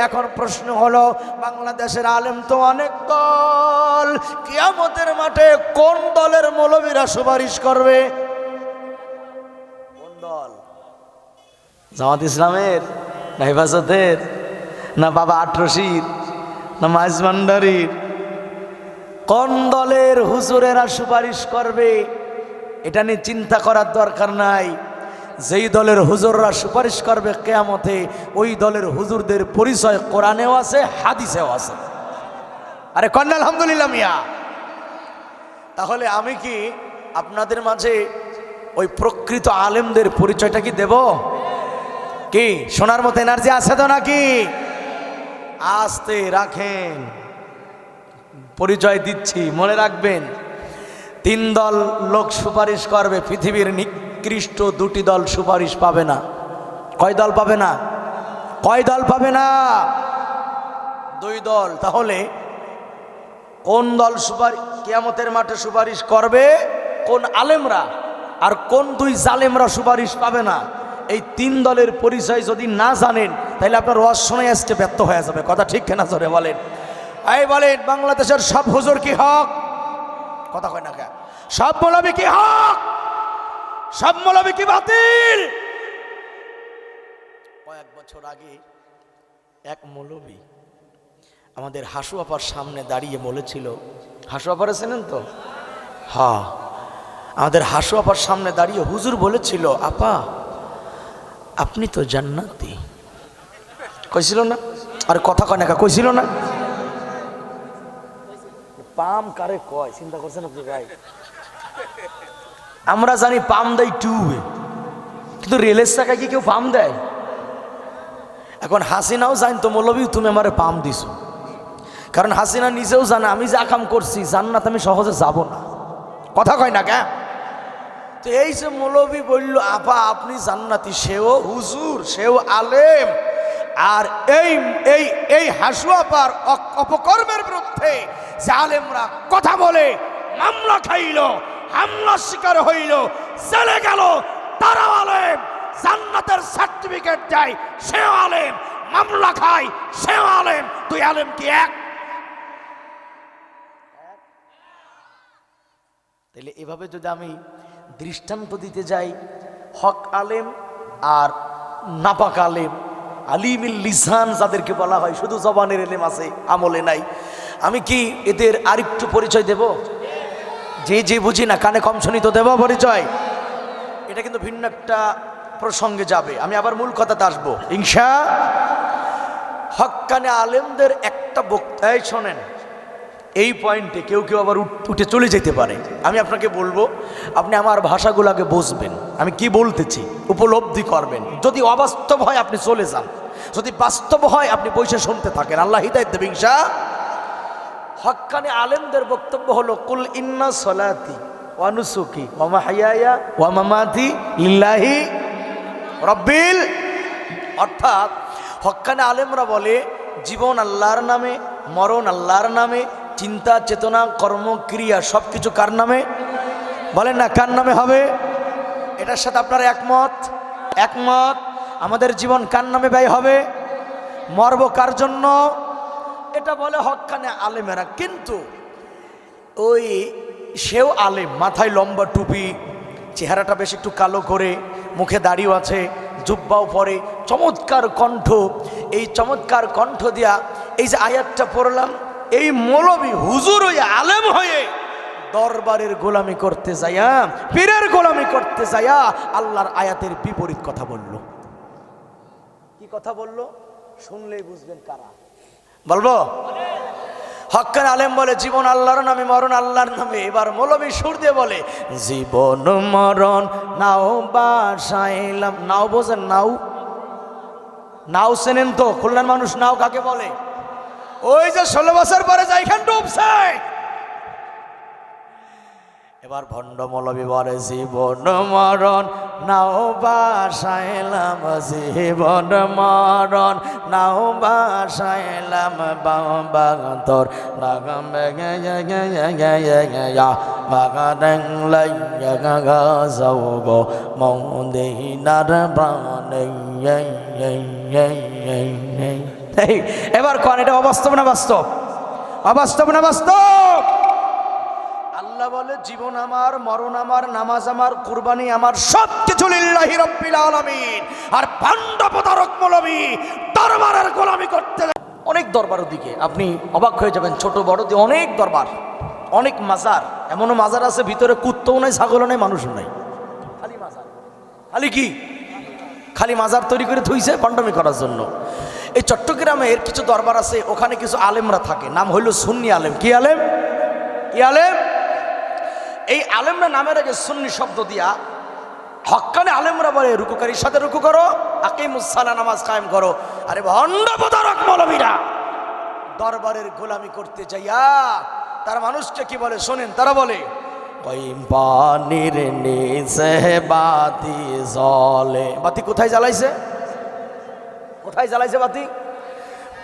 এখন প্রশ্ন হলো, বাংলাদেশের আলেম তো অনেক দল, কিয়ামতের মাঠে কোন দলের মৌলবীরা সুপারিশ করবে? কোন দল? জামাত ইসলামের, না হেফাজতের, না বাবা আটরশির, না মাইজভান্ডারির? কোন দলের হুজুরেরা সুপারিশ করবে এটা নিয়ে চিন্তা করার দরকার নাই। যেই দলের হুজুররা সুপারিশ করবে কিয়ামতে, ওই দলের হুজুরদের পরিচয় কোরআনেও আছে, হাদিসেও আছে। আরে কন্যা আলহামদুলিল্লাহ মিয়া। তাহলে আমি কি আপনাদের মাঝে ওই প্রকৃত আলেমদের পরিচয়টা কি দেব? কি শোনার মতো এনার্জি আছে তো নাকি? আস্তে রাখেন, পরিচয় দিচ্ছি, মনে রাখবেন। 3 দল লোক সুপারিশ করবে, পৃথিবীর নিকৃষ্ট 2টি দল সুপারিশ পাবে না। কয় দল পাবে না? কয় দল পাবে না? 2 দল। তাহলে কোন দল সুপারিশ কিয়ামতের মাঠে সুপারিশ করবে? কোন আলেমরা? আর কোন 2 জালেমরা সুপারিশ পাবে না? এই 3 দলের পরিচয় যদি না জানেন, তাহলে আপনার ওয়াজ শুনে আসতে ব্যর্থ হয়ে যাবে, কথা ঠিক কেনা জোরে বলেন? এই বলেন, বাংলাদেশের সব হুজুর কি হক? কথা কয় না কে? সব মৌলবী কি হক? সব মৌলবী কি বাতিল? কয়েক বছর আগে এক মৌলবী আমাদের হাসু আপার সামনে দাঁড়িয়ে বলেছিল, হাসু আপার চেনেন তো? হ্যাঁ, আমাদের হাসু আপার সামনে দাঁড়িয়ে হুজুর বলেছিল, আপা আপনি তো জান্নাতি। কইছিল না? আর কথা কয় না, কইছিল না? পাম কারে কয় চিন্তা করছেন আপনি ভাই? আমরা জানি পাম দেয় টিউবে, কিন্তু রেলের চাকায় কি কেউ পাম দেয়? এখন হাসিনাও জানতো মৌলবী তুমি আমারে পাম দিছো, কারণ হাসিনা নিজেও জানে আমি যা কাম করছি জান্নাত আমি সহজে যাব না। কথা কয় না কেন? তো এই যে মৌলবী বলল আপা আপনি জান্নাতি, সেও হুজুর, সেও আলেম, আর এই এই এই হাসু আপার অপকর্মের বিরুদ্ধে যে আলেমরা কথা বলে মামলা খাইল, হামলার শিকার হইল, চলে গেল, তারা আলেম। জান্নাতের সার্টিফিকেট দেয় সেও আলেম, মামলা খায় সেও আলেম। তুই আলেম কি এক? তাহলে এভাবে যদি আমি দৃষ্টান্ত দিতে যাই, হক আলেম আর নাপাক আলেম, আলিমিল লিসান যাদেরকে বলা হয়, শুধু জবানের এলেম আছে আমলে নাই, আমি কি এদের আরেকটু পরিচয় দেব? যে বুঝি না কানে কম শুনি তো দেব পরিচয়। এটা কিন্তু ভিন্ন একটা প্রসঙ্গে যাবে, আমি আবার মূল কথাতে আসবো ইনশা। হক্কানে আলেমদের একটা বক্তব্য শোনেন, এই পয়েন্টে কেউ কেউ আবার উঠে চলে যেতে পারে। আমি আপনাকে বলবো, আপনি আমার ভাষাগুলোকে বুঝবেন, আমি কি বলতেছি উপলব্ধি করবেন। যদি অবাস্তব হয় আপনি চলে যান, যদি বাস্তব হয় আপনি বসে শুনতে থাকেন, আল্লাহ হিদায়াত দেবে ইনশাআল্লাহ। হক্কানি আলেমদের বক্তব্য হলো, কুল ইন্না সলাতি ওয়া নুসুকি ওয়া মাহইয়ায়া ওয়া মামাতি লিল্লাহি রাব্বিল। অর্থাৎ হক্কানি আলেমরা বলে জীবন আল্লাহর নামে, মরণ আল্লাহর নামে, চিন্তা চেতনা কর্মক্রিয়া সব কিছু কার নামে? বলেন না কার নামে হবে? এটার সাথে আপনারা একমত? একমত। আমাদের জীবন কার নামে ব্যয় হবে? মরব কার জন্য? এটা বলে হক্কানে আলেমেরা। কিন্তু ওই সেও আলেম, মাথায় লম্বা টুপি, চেহারাটা বেশ একটু কালো করে, মুখে দাড়িও আছে, জুব্বাও পরে, চমৎকার কণ্ঠ। এই চমৎকার কণ্ঠ দিয়া এই যে আয়াতটা পড়লাম, এই মৌলবী হুজুর ওই আলেম হয়ে দরবারের গোলামি করতে যাইয়া, পীরের গোলামি করতে যাইয়া আল্লাহর আয়াতের বিপরীত কথা বলল। কি কথা বলল? শুনলেই বুঝবেন কারা। বলবো? হক্কানি আলেম বলে জীবন আল্লাহর নামে, মরণ আল্লাহর নামে। এবার মৌলবী সুর দিয়ে বলে জীবন মরণ নাও বাসাইলাম। নাও বোঝেন? নাও, নাও চেনেন তো? খুলনার মানুষ নাও কাকে বলে? ওই যে 16 বছর পরে যাইখান ডুবছে। এবার ভণ্ড মৌলবী বলে জীবন মরণ নাও বাসাইলাম, জীবন মরণ নাও বাসাইলাম, বাবা তোর লাগাম যাও গো মদিনার প্রাণে। এবার কোন এটা অবাস্তব না বাস্তব? অবাস্তব না বাস্তব? আল্লাহ বলে জীবন আমার, মরণ আমার, নামাজ আমার, কুরবানি আমার, সব কিছু লিল্লাহি রাব্বিল আলামিন। আর ভণ্ড প্রতারক মৌলবী দরবারের গোলামি করতে, অনেক দরবার ওদিকে আপনি অবাক হয়ে যাবেন, ছোট বড় দিয়ে অনেক দরবার, অনেক মাজার। এমনও মাজার আছে ভিতরে কুত্তাও নাই, ছাগলও নাই, মানুষও নাই, খালি মাজার। খালি কি? খালি মাজার তৈরি করে থইছে ভণ্ডামি করার জন্য। এই চট্টগ্রামের কিছু দরবার আছে, ওখানে কিছু আলেমরা থাকে, নাম হইল সুন্নি আলেম। কি আলেম? কি আলেম? এই আলেমরা নামের আগে সুন্নি শব্দ দিয়া হক্কানি আলেমরা বলে রুকুকারীর সাথে রুকু করো, আকিমুস সালাহ, নামাজ কায়েম করো। আরে ভণ্ড প্রতারক মৌলবীরা দরবারের গোলামি করতে যাইয়া তারা মানুষকে কি বলে শোনেন? তারা বলে পানির নিচে বাতি জ্বলে। বাতি কোথায় জ্বালাইছে? কোথায় জ্বালাইছে বাতি?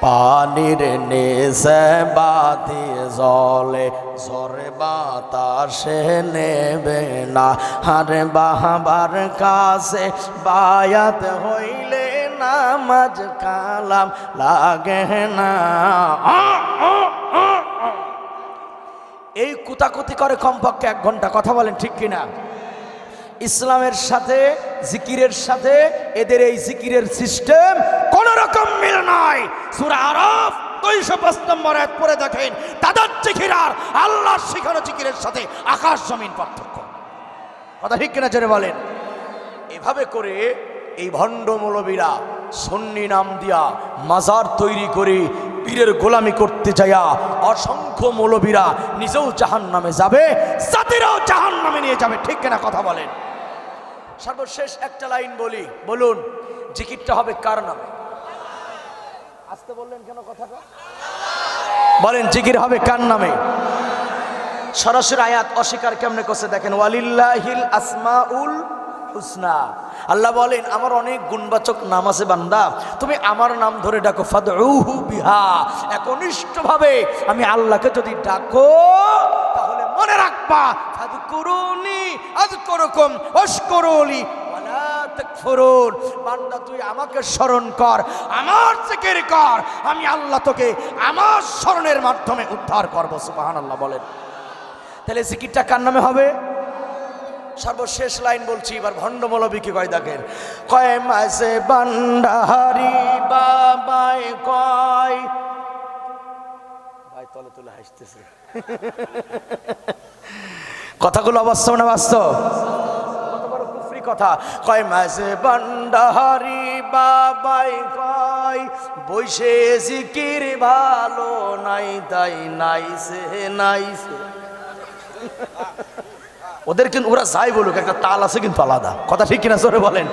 পানির নিচে বাতি জ্বলে, ঝরে বাতাসে নেবে না, আরে বাবার কাছে বায়াত হইলে নামাজ কালাম লাগে না। এই কুতাকুতি করে কমপক্ষে 1 ঘন্টা। কথা বলেন ঠিক কিনা? ইসলামের সাথে, জিকিরের সাথে এদের এই জিকিরের সিস্টেম কোন রকম মিল নাই। সূরা আরাফ 205 নম্বর আয়াত পড়ে দেখেন, তাদের জিকির আর আল্লাহর শিখানো জিকিরের সাথে আকাশ জমিন পার্থক্য। কথা ঠিক কিনা জোরে বলেন। এভাবে করে এই ভণ্ড মৌলবীরা সুন্নি নাম দিয়া মাজার তৈরি করে পীরের গোলামি করতে যায়া অসংখ্য মৌলবীরা নিজেও জাহান্নামে যাবে, জাতিরাও জাহান্নামে নিয়ে যাবে। ঠিক কিনা কথা বলেন। সর্বশেষ একটা লাইন বলি, বলুন জিকিরটা হবে কার নামে? আসতে বললেন কেন কথাটা? বলেন জিকির হবে কার নামে? সরাসরি আয়াত অস্বীকার কেমনে করছে দেখেন, ওয়ালিল্লাহিল আসমাউল হুসনা। আল্লাহ বলেন আমার অনেক গুণবাচক নাম আছে বান্দা, তুমি আমার নাম ধরে ডাকো, ফাদউহু বিহা। একনিষ্ঠভাবে আমি আল্লাহকে যদি ডাকো তাহলে মনে রাখবা, ফাদকুরুনি আযকুরুকুম ওয়াশকুরুলি ওয়ালা তাকফুরুন। বান্দা তুই আমাকে স্মরণ কর, আমার জিকির কর, আমি আল্লাহ তোকে আমার স্মরণের মাধ্যমে উদ্ধার করব। সুবহানাল্লাহ বলেন। তাহলে জিকিরটা কার নামে হবে? সর্বশেষ লাইন বলছি, এবার ভণ্ড মৌলবী কি কয় দেখেন, কয় মাসে বান্ডাহারি বাবাই কয়, ভাই তলে তলে হাসতেছে। কথাগুলো অবাস্তব না বাস্তব? কত বড় কুফরি কথা। কয় মাসে বান্ডাহারি বাবাই কয়, বৈশে জিকির ভালো নাই তাই নাইছে নাইছে। ওদের কিন্তু ওরা যাই বলুক একটা তাল আছে কিন্তু আলাদা। কথা ঠিক কিনা জোরে বলেন।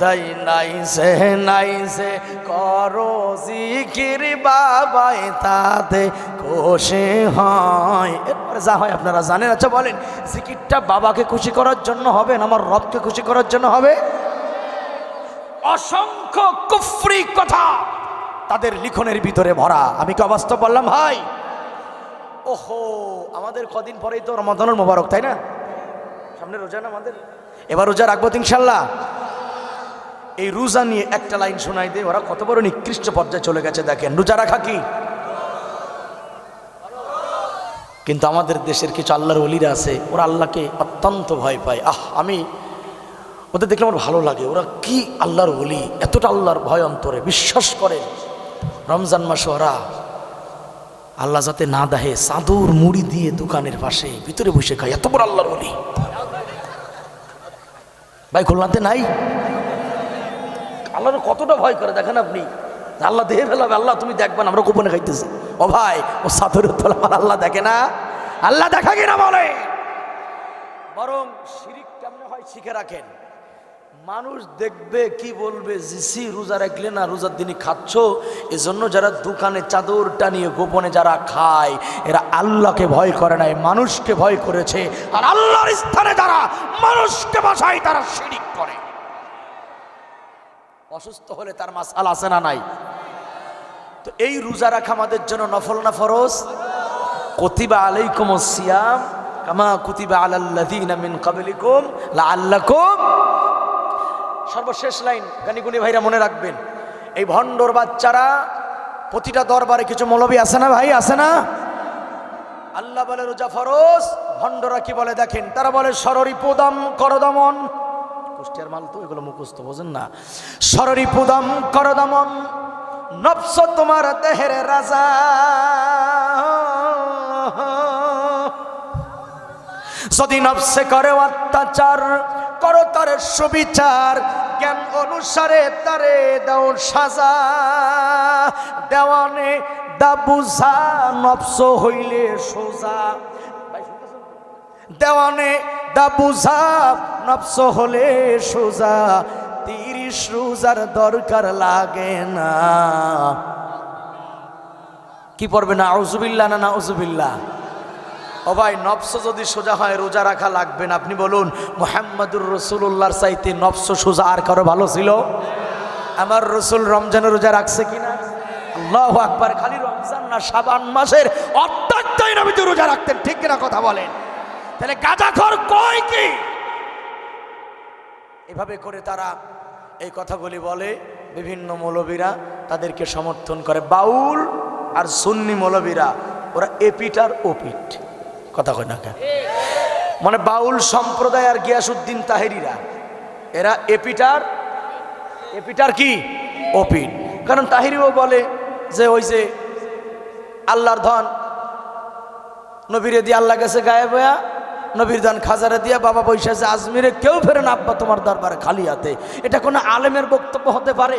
তাই নাইছে নাইছে করো জিকির বাবাই তাতে খুশি হয়। এরপরে যা হয় আপনারা জানেন। আচ্ছা বলেন, জিকিরটা বাবাকে খুশি করার জন্য হবে না আমার রবকে খুশি করার জন্য হবে? অসংখ্য কুফরি কথা তাদের লিখনের ভিতরে ভরা। আমি কি অবাস্তব বললাম ভাই? ওহো, আমাদের কদিন পরেই তো রমাদানুল মোবারক, তাই না? সামনে রোজা না আমাদের, এবার রোজা রাখবো ইনশাল্লাহ। এই রোজা নিয়ে একটা লাইন শোনাই দে, ওরা কত বড় নিকৃষ্ট পর্যায়ে চলে গেছে দেখেন। রোজা রাখা কি? কিন্তু আমাদের দেশের কিছু আল্লাহর ওলিরা আছে, ওরা আল্লাহকে অত্যন্ত ভয় পায়। আমি ওদের দেখলে আমার ভালো লাগে। ওরা কি আল্লাহর ওলি, এতটা আল্লাহর ভয় অন্তরে বিশ্বাস করে। রমজান মাসে ওরা আল্লাহ যাতে না দেহে চাদর মুড়ি দিয়ে দোকানের পাশে ভিতরে বসে খায়। এত বড় আল্লাহর ওলি ভাই খুলনাতে নাই? আল্লাহর কতটা ভয় করে দেখেন আপনি। আল্লাহ দেহে ফেলাবে, আল্লাহ তুমি দেখবেন আমরা গোপনে খাইতেছি। ও ভাই, ও চাদরের তলা আমার আল্লাহ দেখে না? আল্লাহ দেখা কিনা বলে। বরং শিরিক কেমনে হয় শিখে রাখেন। মানুষ দেখবে কি বলবে, জিসি রোজা রাখলে না, রোজার দিনই খাচ্ছ। এজন্য যারা দোকানে চাদর টানিয়ে গোপনে যারা খায়, এরা আল্লাহকে ভয় করে নাই, মানুষকে ভয় করেছে। আর আল্লাহর স্থানে যারা মানুষকে বসায় তারা শিরিক করে। অসুস্থ হলে তার মাসআলা আছে না নাই? তো এই রোজা রাখা আমাদের জন্য নফল না ফরজ? কুতিবা আলাইকুমুস সিয়াম কামা কুতিবা আলাল্লাযীনা মিন ক্বাবলিকুম লাআল্লাকুম। সর্বশেষ লাইন গানিগুনি ভাইরা মনে রাখবেন, এই ভণ্ডর বাচ্চারা প্রতিটা দরবারে কিছু মৌলবী আছে না ভাই, আছে না? আল্লাহ বলে রোজা ফরজ, ভণ্ডরা কি বলে দেখেন, তারা বলে সররিপুদম করদমন। কুষ্টিয়ার মাল তো এগুলো মুখস্থ বোঝেন না। সররিপুদম করদমন, নফস তোমার দেহের রাজা, যদি নফসে করে অত্যাচার করো তারে সুবিচার, জ্ঞান অনুসারে তারে দাও সাজা। দেওয়ানে দা বুঝা নফস হইলে সোজা। দেওয়ানে দা বুঝা নফস হলে সোজা, 30 রোজার দরকার লাগে না। কি পড়বে না? আউযুবিল্লাহ না নাউযুবিল্লাহ? ও ভাই, নফস যদি সোজা হয় রোজা রাখা লাগবে না। আপনি বলুন, মুহাম্মাদুর রাসূলুল্লাহর চাইতে নফস সোজা আর কারো ভালো ছিল? আমার রসুল রমজানের রোজা রাখছে কিনা? আল্লাহু আকবার। খালি রমজান না, শাবান মাসের অর্ধেকটাই নবী তো রোজা রাখতেন। ঠিক কিনা কথা বলেন? তাহলে গাঁজাখোর কয় কি? এভাবে করে তারা এই কথাগুলি বলে। বিভিন্ন মৌলবীরা তাদেরকে সমর্থন করে। বাউল আর সুন্নি মৌলবীরা ওরা এপিট আর ওপিট। কথা কয় না কেন? মানে বাউল সম্প্রদায় আর গিয়াসউদ্দিন তাহেরিরা এরা এপিটার কি ওপিট। কারণ তাহেরিও বলে যে ওই যে আল্লাহর ধন নবীরে দিয়ে আল্লাহ গেছে গায়েব হইয়া, নবীর ধন খাজারে দিয়া বাবা বৈশা আছে আজমিরে, কেউ ফেরে না আব্বা তোমার দরবারে খালি হাতে। এটা কোনো আলেমের বক্তব্য হতে পারে?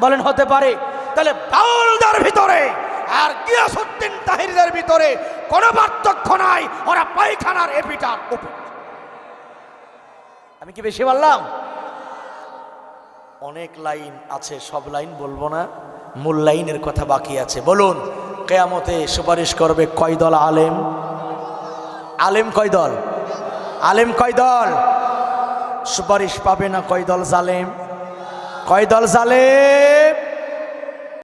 বলেন হতে পারে? তাহলে বাউলদের ভিতরে আর গিয়াসউদ্দিন তাহিরদের ভিতরে কোনো পার্থক্য নাই, ওরা পায়খানার এপিটার ওপিট। আমি কি বেশি বললাম? অনেক লাইন আছে, সব লাইন বলবো না, মূল লাইনের কথা বাকি আছে। বলুন, কিয়ামতে সুপারিশ করবে কয় দল আলেম? আলেম কয় দল? আলেম কয় দল? সুপারিশ পাবে না কয় দল জালেম? কয় দল জালেম?